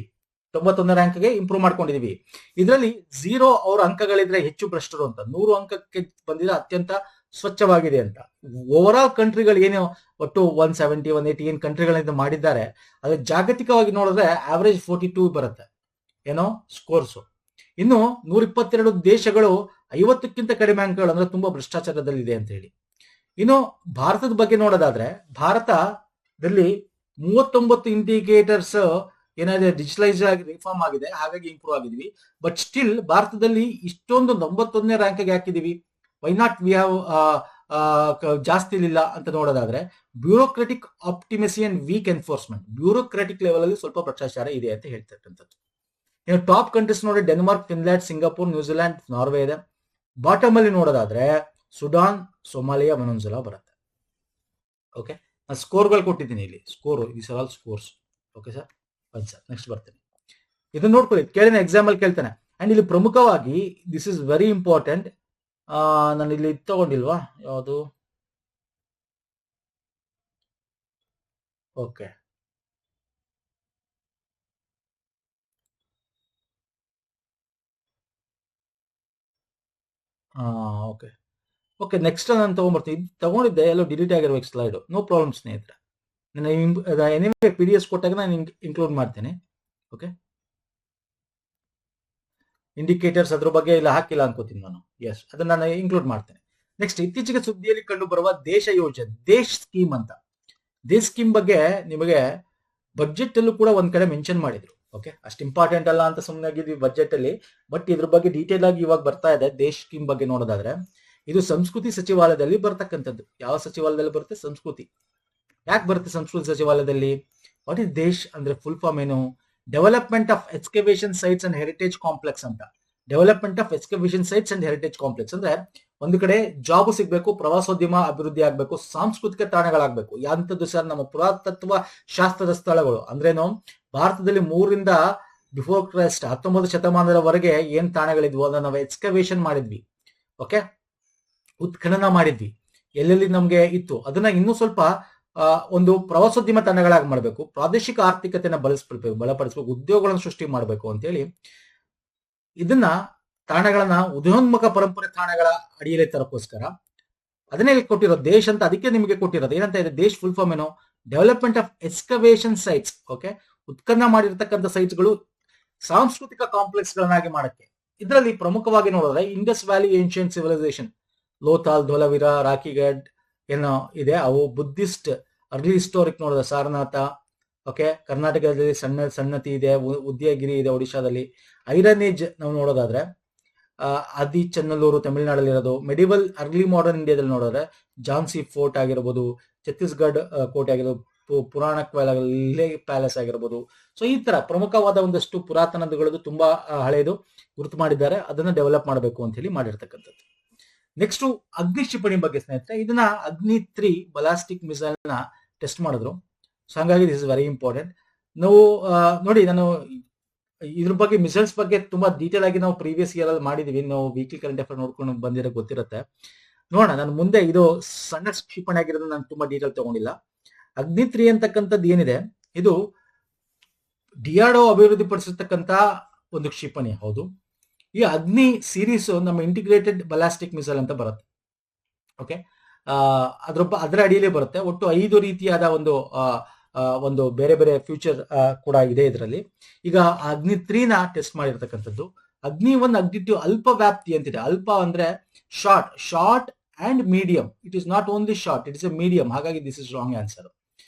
91 ರ್ಯಾಂಕ್ಗೆ ಇಂಪ್ರೂವ್ ಮಾಡ್ಕೊಂಡಿದೀವಿ. ಇದರಲ್ಲಿ 0 ಅವ್ರ ಅಂಕಗಳಿದ್ರೆ ಹೆಚ್ಚು ಭ್ರಷ್ಟರು ಅಂತ, 100 ಅಂಕಕ್ಕೆ ಬಂದಿದ್ರೆ ಅತ್ಯಂತ ಸ್ವಚ್ಛವಾಗಿದೆ ಅಂತ. ಓವರ್ ಆಲ್ ಕಂಟ್ರಿಗಳು ಏನು ಒಟ್ಟು 170 180 ಏನ್ ಕಂಟ್ರಿಗಳಿಂದ ಮಾಡಿದ್ದಾರೆ, ಅದು ಜಾಗತಿಕವಾಗಿ ನೋಡಿದ್ರೆ ಆವರೇಜ್ 42 ಬರುತ್ತೆ ಏನೋ ಸ್ಕೋರ್ಸ್. ಇನ್ನು 122 ದೇಶಗಳು 50ಕ್ಕಿಂತ ಕಡಿಮೆ ಅಂಕಗಳು ಅಂದ್ರೆ ತುಂಬಾ ಭ್ರಷ್ಟಾಚಾರದಲ್ಲಿದೆ ಅಂತ ಹೇಳಿ. ಇನ್ನು ಭಾರತದ ಬಗ್ಗೆ ನೋಡೋದಾದ್ರೆ, ಭಾರತದಲ್ಲಿ 39 ಇಂಡಿಕೇಟರ್ಸ್ ಏನಾದ್ರೆ ಡಿಜಿಟಲೈಸ್ ಆಗಿ ರಿಫಾರ್ಮ್ ಆಗಿದೆ, ಹಾಗಾಗಿ ಇಂಪ್ರೂವ್ ಆಗಿದ್ವಿ. ಬಟ್ ಸ್ಟಿಲ್ ಭಾರತದಲ್ಲಿ ಇಷ್ಟೊಂದು 91ನೇ ರ್ಯಾಂಕ್ಗೆ ಹಾಕಿದೀವಿ. ವೈ ನಾಟ್ ವಿ ಹ್ಯಾವ್ ಜಾಸ್ತಿ ಇಲ್ಲ ಅಂತ ನೋಡೋದಾದ್ರೆ, ಬ್ಯೂರೋಕ್ರೆಟಿಕ್ ಆಪ್ಟಿಮಸಿ and weak enforcement. Bureaucratic level ಅಲ್ಲಿ ಸ್ವಲ್ಪ ಭ್ರಷ್ಟಾಚಾರ ಇದೆ ಅಂತ ಹೇಳ್ತಿರ್ತಕ್ಕಂಥದ್ದು. ಇನ್ನು ಟಾಪ್ ಕಂಟ್ರೀಸ್ ನೋಡಿ Denmark, Finland, Singapore, New Zealand, Norway ಇದೆ. ಬಾಟಮ್ ಅಲ್ಲಿ ನೋಡೋದಾದ್ರೆ ಸುಡಾನ್, ಸೊಮಾಲಿಯಾ, ವೆನೆಜುಲಾ ಬರುತ್ತೆ. ಓಕೆ, ನಾನು ಸ್ಕೋರ್ಗಳು ಕೊಟ್ಟಿದ್ದೀನಿ ಇಲ್ಲಿ. These are all scores. Okay sir, ಬನ್ನಿ ಸರ್, ನೆಕ್ಸ್ಟ್ ಬರ್ತೀನಿ. ಇದನ್ನ ನೋಡ್ಕೊಳ್ಳಿ, ಕೇಳಿನ ಎಕ್ಸಾಮ್ ಅಲ್ಲಿ ಕೇಳ್ತಾನೆ. ಅಂಡ್ ಇಲ್ಲಿ ಪ್ರಮುಖವಾಗಿ ದಿಸ್ ಇಸ್ ವೆರಿ ಇಂಪಾರ್ಟೆಂಟ್. ನಾನು ಇಲ್ಲಿ ತಗೊಂಡಿಲ್ವಾ ಯಾವುದು? ಓಕೆ, ಓಕೆ ಓಕೆ ನೆಕ್ಸ್ಟ್ ನಾನು ತಗೊಂಡ್ಬರ್ತೀನಿ. ತಗೊಂಡಿದ್ದೆ, ಎಲ್ಲೋ ಡಿಲೀಟ್ ಆಗಿರ್ಬೇಕು ಸ್ಲೈಡ್. ನೋ ಪ್ರಾಬ್ಲಮ್ ಸ್ನೇಹಿತರೆ, ನಾನು ಎನಿವೆ PDF ಕೊಟ್ಟಾಗ ನಾನು ಇನ್ಕ್ಲೂಡ್ ಮಾಡ್ತೇನೆ. ಓಕೆ, ಇಂಡಿಕೇಟರ್ಸ್ ಅದ್ರ ಬಗ್ಗೆ ಇಲ್ಲ ಹಾಕಿಲ್ಲ ಅನ್ಕೋತೀನಿ ನಾನು. ಎಸ್, ಅದನ್ನ ನಾನು ಇನ್ಕ್ಲೂಡ್ ಮಾಡ್ತೇನೆ. ನೆಕ್ಸ್ಟ್, ಇತ್ತೀಚೆಗೆ ಸುದ್ದಿಯಲ್ಲಿ ಕಂಡು ಬರುವ ದೇಶ ಯೋಜನೆ, ದೇಶ್ ಸ್ಕೀಮ್ ಅಂತ. ದೇಶ್ ಸ್ಕೀಮ್ ಬಗ್ಗೆ ನಿಮಗೆ ಬಜೆಟ್ ಅಲ್ಲೂ ಕೂಡ ಒಂದ್ ಕಡೆ ಮೆನ್ಷನ್ ಮಾಡಿದ್ರು. ಓಕೆ, ಅಷ್ಟು ಇಂಪಾರ್ಟೆಂಟ್ ಅಲ್ಲ ಅಂತ ಸುಮ್ಮನೆ ಆಗಿದ್ವಿ ಬಜೆಟ್ ಅಲ್ಲಿ. ಬಟ್ ಇದ್ರ ಬಗ್ಗೆ ಡೀಟೇಲ್ ಆಗಿ ಇವಾಗ ಬರ್ತಾ ಇದೆ. ದೇಶ್ ಸ್ಕೀಮ್ ಬಗ್ಗೆ ನೋಡೋದಾದ್ರೆ, ಇದು ಸಂಸ್ಕೃತಿ ಸಚಿವಾಲಯದಲ್ಲಿ ಬರ್ತಕ್ಕಂಥದ್ದು. ಯಾವ ಸಚಿವಾಲಯದಲ್ಲಿ ಬರುತ್ತೆ? ಸಂಸ್ಕೃತಿ. ಯಾಕೆ ಬರುತ್ತೆ ಸಂಸ್ಕೃತಿ ಸಚಿವಾಲಯದಲ್ಲಿ? ವಾಟ್ ಇಸ್ ದೇಶ್ ಅಂದ್ರೆ ಫುಲ್ ಫಾರ್ಮ್ ಏನು? Development of excavation sites and heritage complex ಅಂತ. Development of excavation sites and heritage complex ಅಂದ್ರೆ ಒಂದು ಕಡೆ ಜಾಬ್ ಸಿಗ್ಬೇಕು, ಪ್ರವಾಸೋದ್ಯಮ ಅಭಿವೃದ್ಧಿ ಆಗ್ಬೇಕು, ಸಾಂಸ್ಕೃತಿಕ ತಾಣಗಳಾಗಬೇಕು. ಯಾಂತದ್ದು ಸರ್? ನಮ್ಮ ಪುರಾತತ್ವ ಶಾಸ್ತ್ರದ ಸ್ಥಳಗಳು ಅಂದ್ರೇನು? ಭಾರತದಲ್ಲಿ 3ರಿಂದ ಬಿಫೋರ್ ಕ್ರೈಸ್ಟ್ 19ನೇ ಶತಮಾನದವರೆಗೆ ಏನ್ ತಾಣಗಳಿದ್ವು ಅದನ್ನ ನಾವು ಎಕ್ಸ್ಕವೇಷನ್ ಮಾಡಿದ್ವಿ. ಓಕೆ, ಉತ್ಖನನ ಮಾಡಿದ್ವಿ. ಎಲ್ಲೆಲ್ಲಿ ನಮ್ಗೆ ಇತ್ತು ಅದನ್ನ ಇನ್ನೂ ಸ್ವಲ್ಪ ಒಂದು ಪ್ರವಾಸೋದ್ಯಮ ತಾಣಗಳಾಗಿ ಮಾಡಬೇಕು, ಪ್ರಾದೇಶಿಕ ಆರ್ಥಿಕತೆಯನ್ನು ಬಲಪಡಿಸಬೇಕು, ಉದ್ಯೋಗಗಳನ್ನು ಸೃಷ್ಟಿ ಮಾಡಬೇಕು ಅಂತೇಳಿ ಇದನ್ನ ತಾಣಗಳನ್ನ ಉದಯೋನ್ಮುಖ ಪರಂಪರೆ ತಾಣಗಳ ಅಡಿಯಲ್ಲಿ ತರಕ್ಕೋಸ್ಕರ ಅದನ್ನೇ ಕೊಟ್ಟಿರೋದು ದೇಶ್ ಅಂತ. ಅದಕ್ಕೆ ನಿಮಗೆ ಕೊಟ್ಟಿರೋದು ಏನಂತ ಇದೆ? ದೇಶ್ ಫುಲ್ ಫಾರ್ಮ್ ಏನು? Development of excavation sites. Okay, ಉತ್ಖನನ ಮಾಡಿರ್ತಕ್ಕಂಥ ಸೈಟ್ಸ್ಗಳು ಸಾಂಸ್ಕೃತಿಕ ಕಾಂಪ್ಲೆಕ್ಸ್ ಗಳನ್ನಾಗಿ ಮಾಡಕ್ಕೆ. ಇದರಲ್ಲಿ ಪ್ರಮುಖವಾಗಿ ನೋಡಿದ್ರೆ Indus valley ancient civilisation, Lothal, Dholavira, Rakhigarhi ಏನೋ ಇದೆ, ಅವು ಬುದ್ಧಿಸ್ಟ್ ಅರ್ಲಿ ಹಿಸ್ಟೋರಿಕ್ ನೋಡಿದ್ರೆ ಸಾರನಾಥ. ಓಕೆ, ಕರ್ನಾಟಕದಲ್ಲಿ ಸಣ್ಣತಿ ಇದೆ, ಉದಯಗಿರಿ ಇದೆ ಒಡಿಶಾದಲ್ಲಿ. ಐರನ್ ಏಜ್ ನಾವು ನೋಡೋದಾದ್ರೆ ಆದಿ ಚೆನ್ನಲ್ಲೂರು ತಮಿಳುನಾಡಲ್ಲಿ ಇರೋದು. ಮೆಡಿವಲ್ ಅರ್ಲಿ ಮಾಡರ್ನ್ ಇಂಡಿಯಾದಲ್ಲಿ ನೋಡಿದ್ರೆ ಝಾನ್ಸಿ ಫೋರ್ಟ್ ಆಗಿರ್ಬೋದು, ಛತ್ತೀಸ್ಗಢ ಕೋಟೆ ಆಗಿರ್ಬೋದು, ಪುರಾಣ ಪ್ಯಾಲೇಸ್ ಆಗಿರ್ಬೋದು. ಸೊ ಈ ತರ ಪ್ರಮುಖವಾದ ಒಂದಷ್ಟು ಪುರಾತನಗಳು ತುಂಬಾ ಹಳೆಯದು ಗುರುತು ಮಾಡಿದ್ದಾರೆ. ಅದನ್ನ ಡೆವಲಪ್ ಮಾಡಬೇಕು ಅಂತ ಹೇಳಿ ಮಾಡಿರ್ತಕ್ಕಂಥದ್ದು. ನೆಕ್ಸ್ಟ್, ಅಗ್ನಿ ಕ್ಷಿಪಣಿ ಬಗ್ಗೆ ಸ್ನೇಹಿತರೆ. ಇದನ್ನ ಅಗ್ನಿ 3 ಬಲಾಸ್ಟಿಕ್ ಮಿಸೈಲ್ ನ ಟೆಸ್ಟ್ ಮಾಡಿದ್ರು. ಸೊ ಹಾಗಾಗಿ ದಿಸ್ ಇಸ್ ವೆರಿ ಇಂಪಾರ್ಟೆಂಟ್. ನಾವು ನೋಡಿ, ನಾನು ಇದ್ರ ಬಗ್ಗೆ ಮಿಸೈಲ್ಸ್ ಬಗ್ಗೆ ತುಂಬಾ ಡೀಟೇಲ್ ಆಗಿ ನಾವು ಪ್ರೀವಿಯಸ್ ಇಯರ್ ಅಲ್ಲಿ ಮಾಡಿದೀವಿ. ನಾವು ವೀಕ್ಲಿ ಕರೆಂಟ್ ಅಫೇರ್ ನೋಡ್ಕೊಂಡು ಬಂದಿರೋ ಗೊತ್ತಿರುತ್ತೆ. ನೋಡೋಣ. ನಾನು ಮುಂದೆ ಇದು ಸಣ್ಣ ಕ್ಷಿಪಣಿ ಆಗಿರೋದು ನಾನು ತುಂಬಾ ಡೀಟೇಲ್ ತಗೊಂಡಿಲ್ಲ. ಅಗ್ನಿ 3 ಅಂತಕ್ಕಂಥದ್ದು ಏನಿದೆ, ಇದು ಡಿಆರ್ಡಿಒ ಅಭಿವೃದ್ಧಿ ಪಡಿಸಿರ್ತಕ್ಕಂಥ ಒಂದು ಕ್ಷಿಪಣಿ. ಹೌದು, ಈ ಅಗ್ನಿ ಸೀರೀಸ್ ನಮ್ಮ ಇಂಟಿಗ್ರೇಟೆಡ್ ಬಲಾಸ್ಟಿಕ್ ಮಿಸೈಲ್ ಅಂತ ಬರುತ್ತೆ. ಓಕೆ, ಅದರ ಅಡಿಯಲ್ಲೇ ಬರುತ್ತೆ. ಒಟ್ಟು 5 ರೀತಿಯಾದ ಒಂದು ಬೇರೆ ಬೇರೆ ಫ್ಯೂಚರ್ ಕೂಡ ಇದೆ ಇದರಲ್ಲಿ. ಈಗ ಅಗ್ನಿ 3ನ ಟೆಸ್ಟ್ ಮಾಡಿರ್ತಕ್ಕಂಥದ್ದು. ಅಗ್ನಿ 1, ಅಗ್ನಿ 2 ಅಲ್ಪ ವ್ಯಾಪ್ತಿ ಅಂತಿದೆ. ಅಲ್ಪ ಅಂದ್ರೆ short and medium. It is not only short, it is A medium. ಹಾಗಾಗಿ ದಿಸ್ ಇಸ್ ರಾಂಗ್ ಆನ್ಸರ್.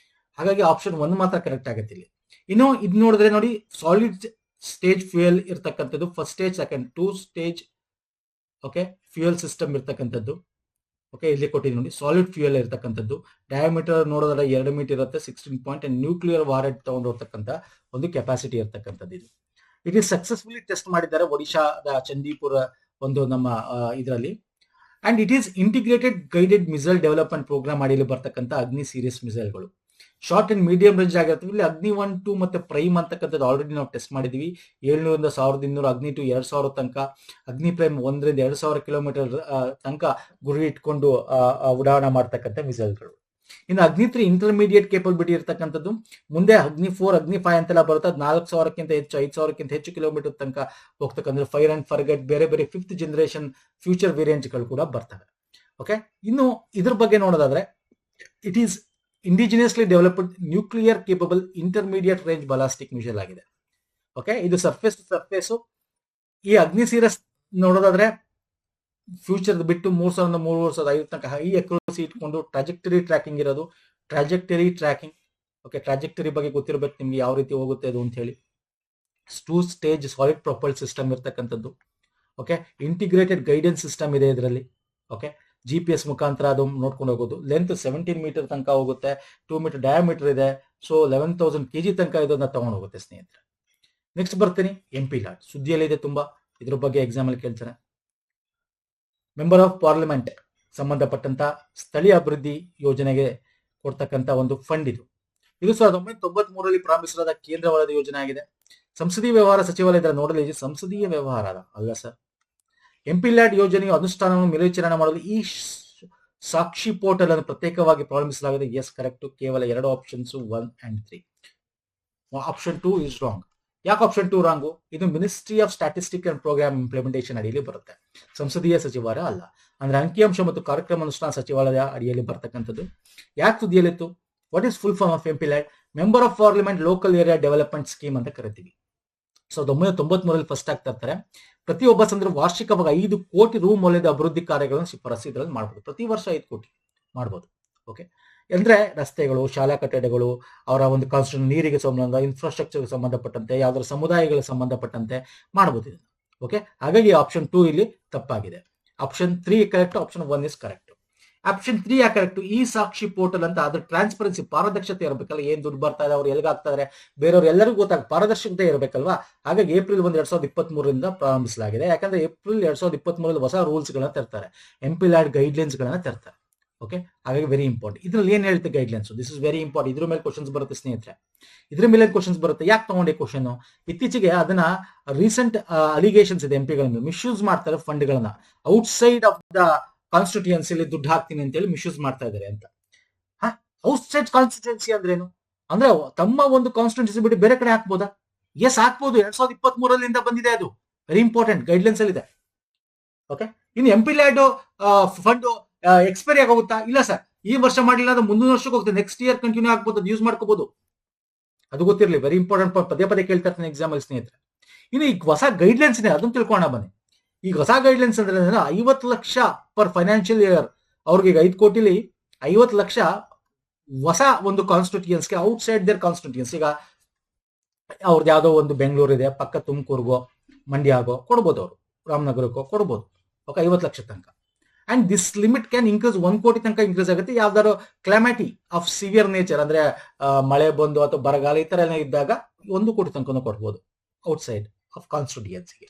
ಹಾಗಾಗಿ ಆಪ್ಷನ್ 1 ಮಾತ್ರ ಕರೆಕ್ಟ್ ಆಗುತ್ತೆ ಇಲ್ಲಿ. ಇನ್ನು ಇದು ನೋಡಿದ್ರೆ ನೋಡಿ, ಸಾಲಿಡ್ ಸ್ಟೇಜ್ ಫ್ಯೂಯಲ್ ಇರ್ತಕ್ಕಂಥದ್ದು. First stage, second, 2 stage okay fuel system ಇರ್ತಕ್ಕಂಥದ್ದು. ಓಕೆ, ಇಲ್ಲಿ ಕೊಟ್ಟಿದ್ದೀನಿ ನೋಡಿ, ಸಾಲಿಡ್ ಫ್ಯೂಯಲ್ ಇರ್ತಕ್ಕಂಥದ್ದು. ಡಯಾಮೀಟರ್ ನೋಡೋದ್ರೆ 2 ಮೀಟರ್ ಇರುತ್ತೆ. 16 ಪಾಯಿಂಟ್ ಅಂಡ್ ನ್ಯೂಕ್ಲಿಯರ್ ವಾರೆಡ್ ತಗೊಂಡಿರ್ತಕ್ಕಂಥ ಒಂದು ಕೆಪಾಸಿಟಿ ಇರ್ತಕ್ಕಂಥದ್ದು ಇದು. ಇಟ್ ಈಸ್ ಸಕ್ಸಸ್ಫುಲಿ ಟೆಸ್ಟ್ ಮಾಡಿದ್ದಾರೆ ಒಡಿಶಾದ ಚಂದೀಪುರ ಒಂದು ನಮ್ಮ ಇದರಲ್ಲಿ. And it is integrated guided missile development programme ಅಡಿಯಲ್ಲಿ ಬರ್ತಕ್ಕಂಥ ಅಗ್ನಿ ಸೀರೀಸ್ ಮಿಸೈಲ್ಗಳು. ಶಾರ್ಟ್ ಅಂಡ್ ಮೀಡಿಯಂ ರೇಂಜ್ ಆಗಿರ್ತವೆ. ಇಲ್ಲಿ ಅಗ್ನಿ 1, 2 ಮತ್ತೆ ಪ್ರೈಮ್ ಅಂತಕ್ಕಂಥದ್ದು ಆಲ್ರೆಡಿ ನಾವು ಟೆಸ್ಟ್ ಮಾಡಿದೀವಿ. 700 1200, ಅಗ್ನಿ 2 2000 ತನಕ, ಅಗ್ನಿ ಪ್ರೈಮ್ 1 ರಿಂದ 2000 ಕಿಲೋಮೀಟರ್ ತನಕ ಗುರಿ ಇಟ್ಕೊಂಡು ಉಡಾವಣೆ ಮಾಡ್ತಕ್ಕಂಥ ಮಿಸೈಲ್ಗಳು. ಇನ್ನು ಅಗ್ನಿ 3 ಇಂಟರ್ಮೀಡಿಯೇಟ್ ಕೇಪಬಿಲಿಟಿ ಇರ್ತಕ್ಕಂಥದ್ದು. ಮುಂದೆ ಅಗ್ನಿ 4, ಅಗ್ನಿ 5 ಅಂತೆಲ್ಲ ಬರುತ್ತೆ. 4000ಕ್ಕಿಂತ ಹೆಚ್ಚು, 5000ಕ್ಕಿಂತ ಹೆಚ್ಚು ಕಿಲೋಮೀಟರ್ ತನಕ ಹೋಗ್ತಕ್ಕಂಥ ಫೈರ್ ಅಂಡ್ ಫರ್ಗೆಟ್ ಬೇರೆ ಬೇರೆ 5th ಜನರೇಷನ್ ಫ್ಯೂಚರ್ ವೇರಿಯಂಟ್ಗಳು ಕೂಡ ಬರ್ತವೆ. ಓಕೆ, ಇನ್ನು ಇದ್ರ ಬಗ್ಗೆ ನೋಡೋದಾದ್ರೆ, it is indigenously developed nuclear capable intermediate range ballistic missile ಆಗಿದೆ. ಓಕೆ, ಇದು ಸರ್ಫೇಸ್ ಟು ಸರ್ಫೇಸ್. ಈ ಅಗ್ನಿ ಸೀರೀಸ್ ನೋಡೋದಾದ್ರೆ ಫ್ಯೂಚರ್ ಬಿಟ್ಟು 3000 3500 ತನಕ ಹೈ ಅಕ್ಯುರಸಿ ಇಟ್ಕೊಂಡು ಟ್ರಾಜೆಕ್ಟರಿ ಟ್ರ್ಯಾಕಿಂಗ್ ಇರೋದು. ಟ್ರಾಜೆಕ್ಟರಿ ಟ್ರ್ಯಾಕಿಂಗ್, ಓಕೆ, ಟ್ರಾಜೆಕ್ಟರಿ ಬಗ್ಗೆ ಗೊತ್ತಿರಬೇಕು ನಿಮ್ಗೆ, ಯಾವ ರೀತಿ ಹೋಗುತ್ತೆ ಅದು ಅಂತ ಹೇಳಿ. 2 ಸ್ಟೇಜ್ ಸಾಲಿಡ್ ಪ್ರೊಪಲ್ ಸಿಸ್ಟಮ್ ಇರ್ತಕ್ಕಂಥದ್ದು. ಓಕೆ, ಇಂಟಿಗ್ರೇಟೆಡ್ ಗೈಡೆನ್ಸ್ ಸಿಸ್ಟಮ್ ಇದೆ ಇದರಲ್ಲಿ. ಓಕೆ, GPS ಮುಖಾಂತರ ಅದು ನೋಡ್ಕೊಂಡು ಹೋಗೋದು. ಲೆಂತ್ 17 ಮೀಟರ್ ತನಕ ಹೋಗುತ್ತೆ. 2 ಮೀಟರ್ ಡಯಾಮೀಟರ್ ಇದೆ. ಸೊ 11,000 kg ತನಕ ಇದನ್ನ ತಗೊಂಡು ಹೋಗುತ್ತೆ ಸ್ನೇಹಿತರೆ. ನೆಕ್ಸ್ಟ್ ಬರ್ತೀನಿ, MPLAD ಸುದ್ದಿಯಲ್ಲಿದೆ ತುಂಬಾ. ಇದ್ರ ಬಗ್ಗೆ ಎಕ್ಸಾಮ್ ಅಲ್ಲಿ ಕೇಳ್ತಾರೆ. ಮೆಂಬರ್ ಆಫ್ ಪಾರ್ಲಿಮೆಂಟ್ ಸಂಬಂಧಪಟ್ಟಂತ ಸ್ಥಳೀಯ ಅಭಿವೃದ್ಧಿ ಯೋಜನೆಗೆ ಕೊಡ್ತಕ್ಕಂತ ಒಂದು ಫಂಡ್ ಇದು. 1993ರಲ್ಲಿ ಪ್ರಾರಂಭಿಸಲಾದ ಕೇಂದ್ರ ವಲಯದ ಯೋಜನೆ ಆಗಿದೆ. ಸಂಸದೀಯ ವ್ಯವಹಾರ ಸಚಿವಾಲಯದ ನೋಡಲ್ ಸಂಸದೀಯ ವ್ಯವಹಾರ ಅಲ್ಲ ಸರ್. MPLAD ಯೋಜನೆಯ ಅನುಷ್ಠಾನವನ್ನು ಮೇಲ್ವಿಚಾರಣೆ ಮಾಡಲು ಈ ಸಾಕ್ಷಿ ಪೋರ್ಟಲ್ ಅನ್ನು ಪ್ರತ್ಯೇಕವಾಗಿ ಪ್ರಾರಂಭಿಸಲಾಗಿದೆ. Yes, correct. ಕೇವಲ 2 options 1 and 3. Option 2 is wrong. ಯಾಕೆ ಆಪ್ಷನ್ 2 ರಾಂಗು? ಇದು ministry of statistic and programme implementation ಅಡಿಯಲ್ಲಿ ಬರುತ್ತೆ, ಸಂಸದೀಯ ಸಚಿವಾಲಯ ಅಲ್ಲ. ಅಂದ್ರೆ ಅಂಕಿಅಂಶ ಮತ್ತು ಕಾರ್ಯಕ್ರಮ ಅನುಷ್ಠಾನ ಸಚಿವಾಲಯ ಅಡಿಯಲ್ಲಿ ಬರ್ತಕ್ಕಂಥದ್ದು. ಯಾಕೆ ಸುದ್ದಿಯಲ್ಲಿತ್ತು? What is full form of MPLAD? Member of parliament local area development scheme ಅಂತ ಕರಿತೀವಿ. 1993ರಲ್ಲಿ ಫಸ್ಟ್ ಆಗ್ತಾ ಇರ್ತಾರೆ. ಪ್ರತಿಯೊಬ್ಬ ಸಂದರ್ಭ ವಾರ್ಷಿಕವಾಗಿ 5 ಕೋಟಿ ರೂ ಮೌಲ್ಯದ ಅಭಿವೃದ್ಧಿ ಕಾರ್ಯಗಳನ್ನು ಶಿಫಾರಸು ಇದರಲ್ಲಿ ಮಾಡಬಹುದು. ಪ್ರತಿ ವರ್ಷ 5 ಕೋಟಿ ಮಾಡಬಹುದು. ಓಕೆ, ಅಂದ್ರೆ ರಸ್ತೆಗಳು, ಶಾಲಾ ಕಟ್ಟಡಗಳು, ಅವರ ಒಂದು ಕಾನ್ಸ್ಟಿಟ್ಯೂಷನ್, ನೀರಿಗೆ ಸಂಬಂಧ, ಇನ್ಫ್ರಾಸ್ಟ್ರಕ್ಚರ್ಗೆ ಸಂಬಂಧಪಟ್ಟಂತೆ, ಯಾವ್ದಾದ್ರು ಸಮುದಾಯಗಳಿಗೆ ಸಂಬಂಧಪಟ್ಟಂತೆ ಮಾಡಬಹುದು ಇದನ್ನು. ಓಕೆ, ಹಾಗಾಗಿ ಆಪ್ಷನ್ 2 ಇಲ್ಲಿ ತಪ್ಪಾಗಿದೆ. Option 3 correct, option 1 is correct. Option 3 ಯಾಕೆ ಕರೆಕ್ಟ್? ಈ ಸಾಕ್ಷಿ ಪೋರ್ಟಲ್ ಅಂತ ಅದ್ರ ಟ್ರಾನ್ಸ್ಪರೆನ್ಸಿ, ಪಾರದರ್ಶಕತೆ ಇರಬೇಕಲ್ಲ. ಏನ್ ದುಡ್ಡು ಬರ್ತಾ ಇದೆ, ಅವ್ರು ಎಲ್ಗಾಗ್ತಾ ಇದಾರೆ, ಬೇರೆಯವ್ರು ಎಲ್ಲರಿಗೂ ಪಾರದರ್ಶಕತೆ ಇರಬೇಕಲ್ವಾ. ಹಾಗಾಗಿ ಏಪ್ರಿಲ್ 1, 2023ರಿಂದ ಪ್ರಾರಂಭಿಸಲಾಗಿದೆ. ಯಾಕಂದ್ರೆ ಏಪ್ರಿಲ್ 2023ರಲ್ಲಿ ಹೊಸ ರೂಲ್ಸ್ ಗಳನ್ನ ತರ್ತಾರೆ, MPLAD ಗೈಡ್ಲೈನ್ಸ್ ಗಳನ್ನ ತರ್ತಾರೆ. ಓಕೆ, ಹಾಗಾಗಿ ವೆರಿ ಇಂಪಾರ್ಟೆಂಟ್. ಇದ್ರಲ್ಲಿ ಏನ್ ಹೇಳುತ್ತೆ guidelines? This is very important. ಇದ್ರ ಮೇಲೆ ಕ್ವಶನ್ಸ್ ಬರುತ್ತೆ ಸ್ನೇಹಿತರೆ. ಇದ್ರ ಮೇಲೆ ಕ್ವಶನ್ಸ್ ಬರುತ್ತೆ. ಯಾಕೆ ತಗೊಂಡೆ ಕ್ವಶನ್? ಇತ್ತೀಚೆಗೆ ಅದನ್ನ ರೀಸೆಂಟ್ ಅಲಿಗೇಷನ್ಸ್ ಇದೆ, MPಗಳನ್ನ ಮಿಸ್ಯೂಸ್ ಮಾಡ್ತಾರೆ ಫಂಡ್ ಗಳನ್ನ. ಔಟ್ಸೈಡ್ ಆಫ್ ದ ಕಾನ್ಸ್ಟಿಟ್ಯೂಯನ್ಸಿಯಲ್ಲಿ ದುಡ್ಡು ಹಾಕ್ತೀನಿ ಅಂತ ಹೇಳಿ ಮಿಸ್ಯೂಸ್ ಮಾಡ್ತಾ ಇದ್ದಾರೆ ಅಂತ. ಔಟ್ಸೈಡ್ ಕಾನ್ಸ್ಟಿಟ್ಯೂನ್ಸಿ ಅಂದ್ರೇನು? ಅಂದ್ರೆ ತಮ್ಮ ಒಂದು ಕಾನ್ಸ್ಟಿಟ್ಯೂನ್ಸಿ ಬಿಟ್ಟು ಬೇರೆ ಕಡೆ ಹಾಕ್ಬೋದಾ? ಎಸ್, ಹಾಕ್ಬೋದು. 2023ರಿಂದ ಬಂದಿದೆ, ಅದು ವೆರಿ ಇಂಪಾರ್ಟೆಂಟ್, ಗೈಡ್ಲೈನ್ಸ್ ಅಲ್ಲಿ ಇದೆ. ಓಕೆ, ಇನ್ನು MPLAD ಫಂಡ್ ಎಕ್ಸ್ಪೈರಿ ಆಗೋಗುತ್ತಾ? ಇಲ್ಲ ಸರ್, ಈ ವರ್ಷ ಮಾಡಿಲ್ಲ ಅಂದ್ರೆ ಮುಂದಿನ ವರ್ಷಕ್ಕೆ ಹೋಗುತ್ತೆ, ನೆಕ್ಸ್ಟ್ ಇಯರ್ ಕಂಟಿನ್ಯೂ ಆಗ್ಬೋದು, ಯೂಸ್ ಮಾಡ್ಕೋಬಹುದು. ಅದು ಗೊತ್ತಿರಲಿ, ವೆರಿ ಇಂಪಾರ್ಟೆಂಟ್. ಪದೇ ಪದೇ ಕೇಳ್ತಾ ಇರ್ತೀನಿ ಎಕ್ಸಾಮ್ ಅಲ್ಲಿ ಸ್ನೇಹಿತರೆ. ಇನ್ನು ಈಗ ಹೊಸ ಗೈಡ್ಲೈನ್ಸ್ ಇದೆ, ಅದನ್ನ ತಿಳ್ಕೊಳ್ಳೋಣ ಬನ್ನಿ. ಈಗ ಹೊಸ ಗೈಡ್ಲೈನ್ಸ್ ಅಂದ್ರೆ 50 ಲಕ್ಷ ಪರ್ ಫೈನಾನ್ಷಿಯಲ್ ಇಯರ್. ಅವ್ರಿಗೆ ಈಗ 5 ಕೋಟಿಲಿ 50 ಲಕ್ಷ ಹೊಸ ಒಂದು ಕಾನ್ಸ್ಟಿಟ್ಯೂಯನ್ಸ್ಗೆ ಔಟ್ಸೈಡ್ ದೇರ್ ಕಾನ್ಸ್ಟಿಟ್ಯೂಯನ್ಸ್. ಈಗ ಅವ್ರದ್ದು ಯಾವ್ದೋ ಒಂದು ಬೆಂಗಳೂರು ಇದೆ, ಪಕ್ಕ ತುಮಕೂರ್ಗೋ ಮಂಡ್ಯಾಗೋ ಕೊಡ್ಬೋದು, ಅವರು ರಾಮನಗರಕ್ಕೋ ಕೊಡ್ಬೋದು. ಓಕೆ, 50 ಲಕ್ಷ ತನಕ. And this limit can increase 1 ಕೋಟಿ ತನಕ ಇನ್ಕ್ರೀಸ್ ಆಗುತ್ತೆ. ಯಾವ್ದಾದ್ರು ಕ್ಲೈಮ್ಯಾಟಿ ಆಫ್ ಸಿವಿಯರ್ ನೇಚರ್, ಅಂದ್ರೆ ಮಳೆ ಬಂದು ಅಥವಾ ಬರಗಾಲ ಈ ತರ ಎಲ್ಲ ಇದ್ದಾಗ 1 ಕೋಟಿ ತನಕ ಕೊಡ್ಬೋದು ಔಟ್ಸೈಡ್ ಆಫ್ ಕಾನ್ಸ್ಟಿಟ್ಯೂಯನ್ಸಿಗೆ.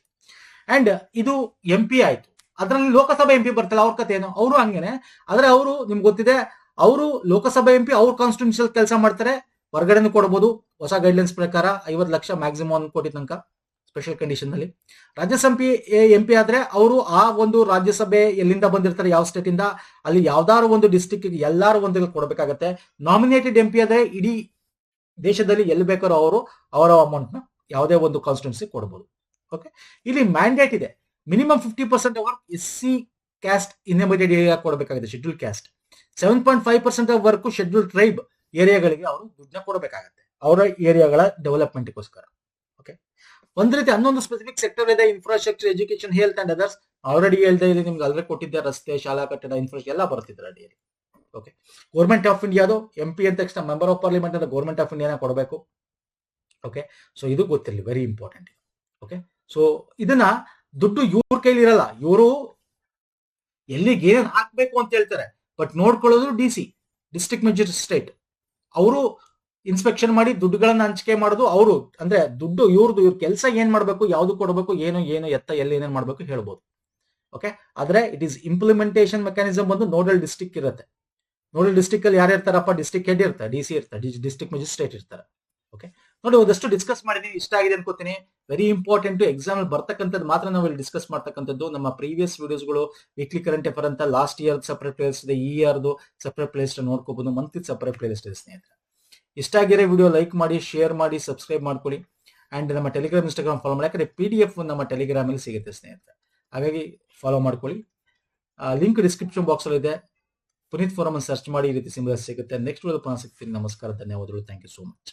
ಅಂಡ್ ಇದು MP ಆಯ್ತು. ಅದರಲ್ಲಿ ಲೋಕಸಭಾ MP ಬರ್ತಲ್ಲ, ಅವ್ರ ಕತೆ ಏನು? ಅವರು ಹಂಗೇನೆ. ಆದ್ರೆ ಅವರು ನಿಮ್ಗೆ ಗೊತ್ತಿದೆ, ಅವರು ಲೋಕಸಭಾ MP ಅವ್ರ ಕಾನ್ಸ್ಟಿಟ್ಯೂನ್ಸಿಯಲ್ಲಿ ಕೆಲಸ ಮಾಡ್ತಾರೆ, ಹೊರಗಡೆನೂ ಕೊಡಬಹುದು. ಹೊಸ ಗೈಡ್ಲೈನ್ಸ್ ಪ್ರಕಾರ 50 ಲಕ್ಷ ಮ್ಯಾಕ್ಸಿಮಮ್ 1 ಕೋಟಿ ತನಕ ಸ್ಪೆಷಲ್ ಕಂಡೀಷನ್ ನಲ್ಲಿ. ರಾಜ್ಯಸಭೆ MP ಆದ್ರೆ ಅವರು ಆ ಒಂದು ರಾಜ್ಯಸಭೆ ಎಲ್ಲಿಂದ ಬಂದಿರ್ತಾರೆ, ಯಾವ ಸ್ಟೇಟ್ ಇಂದ, ಅಲ್ಲಿ ಯಾವ್ದಾದ್ರು ಒಂದು ಡಿಸ್ಟಿಕ್ ಎಲ್ಲಾರು ಒಂದು ಕೊಡಬೇಕಾಗತ್ತೆ. ನಾಮಿನೇಟೆಡ್ MP ಆದ್ರೆ ಇಡೀ ದೇಶದಲ್ಲಿ ಎಲ್ಲಿ ಬೇಕಾದ್ರೂ ಅವರು ಅವರ ಅಮೌಂಟ್ ನ ಯಾವುದೇ ಒಂದು ಕಾನ್ಸ್ಟಿಟ್ಯೂನ್ಸಿ ಕೊಡಬಹುದು. ಓಕೆ, ಇಲ್ಲಿ ಮ್ಯಾಂಡೇಟ್ ಇದೆ, minimum 50% work SC caste inhabited area ಕೊಡಬೇಕಾಗಿದೆ, schedule caste. 7.5% of work schedule tribe ಏರಿಯಾಗಳಿಗೆ ಅವರು ದುಡ್ಡನ್ನ ಕೊಡಬೇಕಾಗತ್ತೆ ಅವರ ಏರಿಯಾಗಳ ಡೆವಲಪ್ಮೆಂಟ್ಗೋಸ್ಕರ. ಓಕೆ, ಒಂದ್ ರೀತಿ ಹನ್ನೊಂದು ಸ್ಪೆಸಿಫಿಕ್ ಸೆಕ್ಟರ್ ಇದೆ, infrastructure, education, health and others. Already ಹೇಳ್ದೆ, ಇಲ್ಲಿ ನಿಮ್ಗೆ ಆಲ್ರೆಡಿ ಕೊಟ್ಟಿದ್ದೆ, ರಸ್ತೆ, ಶಾಲಾ ಕಟ್ಟಡ, ಇನ್ಫ್ರಾಸ್ಟ್ರಕ್ಚರ್ ಎಲ್ಲ ಬರ್ತಿದ್ರು ಅಡಿಯಲ್ಲಿ. ಓಕೆ, ಗೌರ್ಮೆಂಟ್ ಆಫ್ ಇಂಡಿಯಾದು MP ಅಂತ ತಕ್ಷಣ ಮೆಂಬರ್ ಆಫ್ ಪಾರ್ಲಿಮೆಂಟ್ ಅಂತ ಗೌರ್ಮೆಂಟ್ ಆಫ್ ಇಂಡಿಯಾನ ಕೊಡಬೇಕು. ಓಕೆ, ಸೊ ಇದು ಗೊತ್ತಿರಲಿ, ವೆರಿ ಇಂಪಾರ್ಟೆಂಟ್. ಓಕೆ, ಸೊ ಇದನ್ನ ದುಡ್ಡು ಇವ್ರ ಕೈಲಿ ಇರಲ್ಲ, ಇವರು ಎಲ್ಲಿಗೆ ಏನೇನು ಹಾಕ್ಬೇಕು ಅಂತ ಹೇಳ್ತಾರೆ, ಬಟ್ ನೋಡ್ಕೊಳ್ಳೋದು DC, ಡಿಸ್ಟ್ರಿಕ್ಟ್ ಮ್ಯಾಜಿಸ್ಟ್ರೇಟ್. ಅವರು ಇನ್ಸ್ಪೆಕ್ಷನ್ ಮಾಡಿ ದುಡ್ಡುಗಳನ್ನ ಹಂಚಿಕೆ ಮಾಡೋದು ಅವರು, ಅಂದ್ರೆ ದುಡ್ಡು ಇವ್ರ ಕೆಲಸ ಏನ್ ಮಾಡ್ಬೇಕು, ಯಾವ್ದು ಕೊಡಬೇಕು, ಏನು ಎಲ್ಲಿ ಏನೇನ್ ಮಾಡ್ಬೇಕು ಹೇಳ್ಬೋದು. ಓಕೆ, ಆದ್ರೆ ಇಟ್ ಈಸ್ ಇಂಪ್ಲಿಮೆಂಟೇಷನ್ ಮೆಕ್ಯಾನಿಸಮ್ ಬಂದು ನೋಡಲ್ ಡಿಸ್ಟ್ರಿಕ್ಟ್ ಇರುತ್ತೆ. ನೋಡಲ್ ಡಿಸ್ಟ್ರಿಕ್ಟ್ ಅಲ್ಲಿ ಯಾರು ಇರ್ತಾರಪ್ಪ, ಡಿಸ್ಟ್ರಿಕ್ಟ್ ಹೆಡ್ ಇರ್ತಾರೆ, DC ಇರ್ತಾರೆ, ಡಿಸ್ಟ್ರಿಕ್ಟ್ ಮ್ಯಾಜಿಸ್ಟ್ರೇಟ್ ಇರ್ತಾರೆ. ಓಕೆ, ನೋಡಿ ಒಂದಷ್ಟು ಡಿಸ್ಕಸ್ ಮಾಡಿದೀನಿ, ಇಷ್ಟ ಆಗಿದೆ ಅನ್ಕೋತೀನಿ. ವೆರಿ ಇಂಪಾರ್ಟೆಂಟ್, ಎಕ್ಸಾಮ್ ಅಲ್ಲಿ ಬರ್ತಕ್ಕಂಥದ್ದು ಮಾತ್ರ ನಾವು ಇಲ್ಲಿ ಡಿಸ್ಕಸ್ ಮಾಡ್ತಕ್ಕಂಥದ್ದು. ನಮ್ಮ ಪ್ರೀವಿಯಸ್ ವಿಡಿಯೋಸ್ಗಳು ವೀಕ್ಲಿ ಕರೆಂಟ್ ಅಫೇರ್ ಅಂತ ಲಾಸ್ಟ್ ಇಯರ್ ಸಪರೇಟ್ ಪ್ಲೇಲಿಸ್ಟ್ ಇದೆ, ಈ ಇಯರ್ದು ಸಪರೇಟ್ ಪ್ಲೇಲಿಸ್ಟ್ ನೋಡ್ಕೋಬಹುದು, ಮಂತ್ಲಿ ಸಪರೇಟ್ ಪ್ಲೇಲಿಸ್ಟ್ ಇದೆ ಸ್ನೇಹಿತರೆ. ಇಷ್ಟ ಆಗಿರೋ ವಿಡಿಯೋ ಲೈಕ್ ಮಾಡಿ, ಶೇರ್ ಮಾಡಿ, ಸಬ್ಸ್ಕ್ರೈಬ್ ಮಾಡ್ಕೊಳ್ಳಿ. ಅಂಡ್ ನಮ್ಮ ಟೆಲಿಗ್ರಾಮ್, ಇನ್ಸ್ಟಾಗ್ರಾಮ್ ಫಾಲೋ ಮಾಡಿ, ಯಾಕಂದ್ರೆ PDF ನಮ್ಮ ಟೆಲಿಗ್ರಾಮ್ ಅಲ್ಲಿ ಸಿಗುತ್ತೆ ಸ್ನೇಹಿತರೆ, ಹಾಗಾಗಿ ಫಾಲೋ ಮಾಡ್ಕೊಳ್ಳಿ. ಲಿಂಕ್ ಡಿಸ್ಕ್ರಿಪ್ಷನ್ ಬಾಕ್ಸ್ ಅಲ್ಲಿ ಇದೆ. ಪುನೀತ್ ಫೋರಮ್ ಸರ್ಚ್ ಮಾಡಿ, ಈ ರೀತಿ ಸಿಂಬಲ್ ಸಿಗುತ್ತೆ. ನೆಕ್ಸ್ಟ್ ವಿಡಿಯೋ ಪುನಃ ಸಿಗ್ತೀನಿ. ನಮಸ್ಕಾರ, ಧನ್ಯವಾದಗಳು. Thank you so much.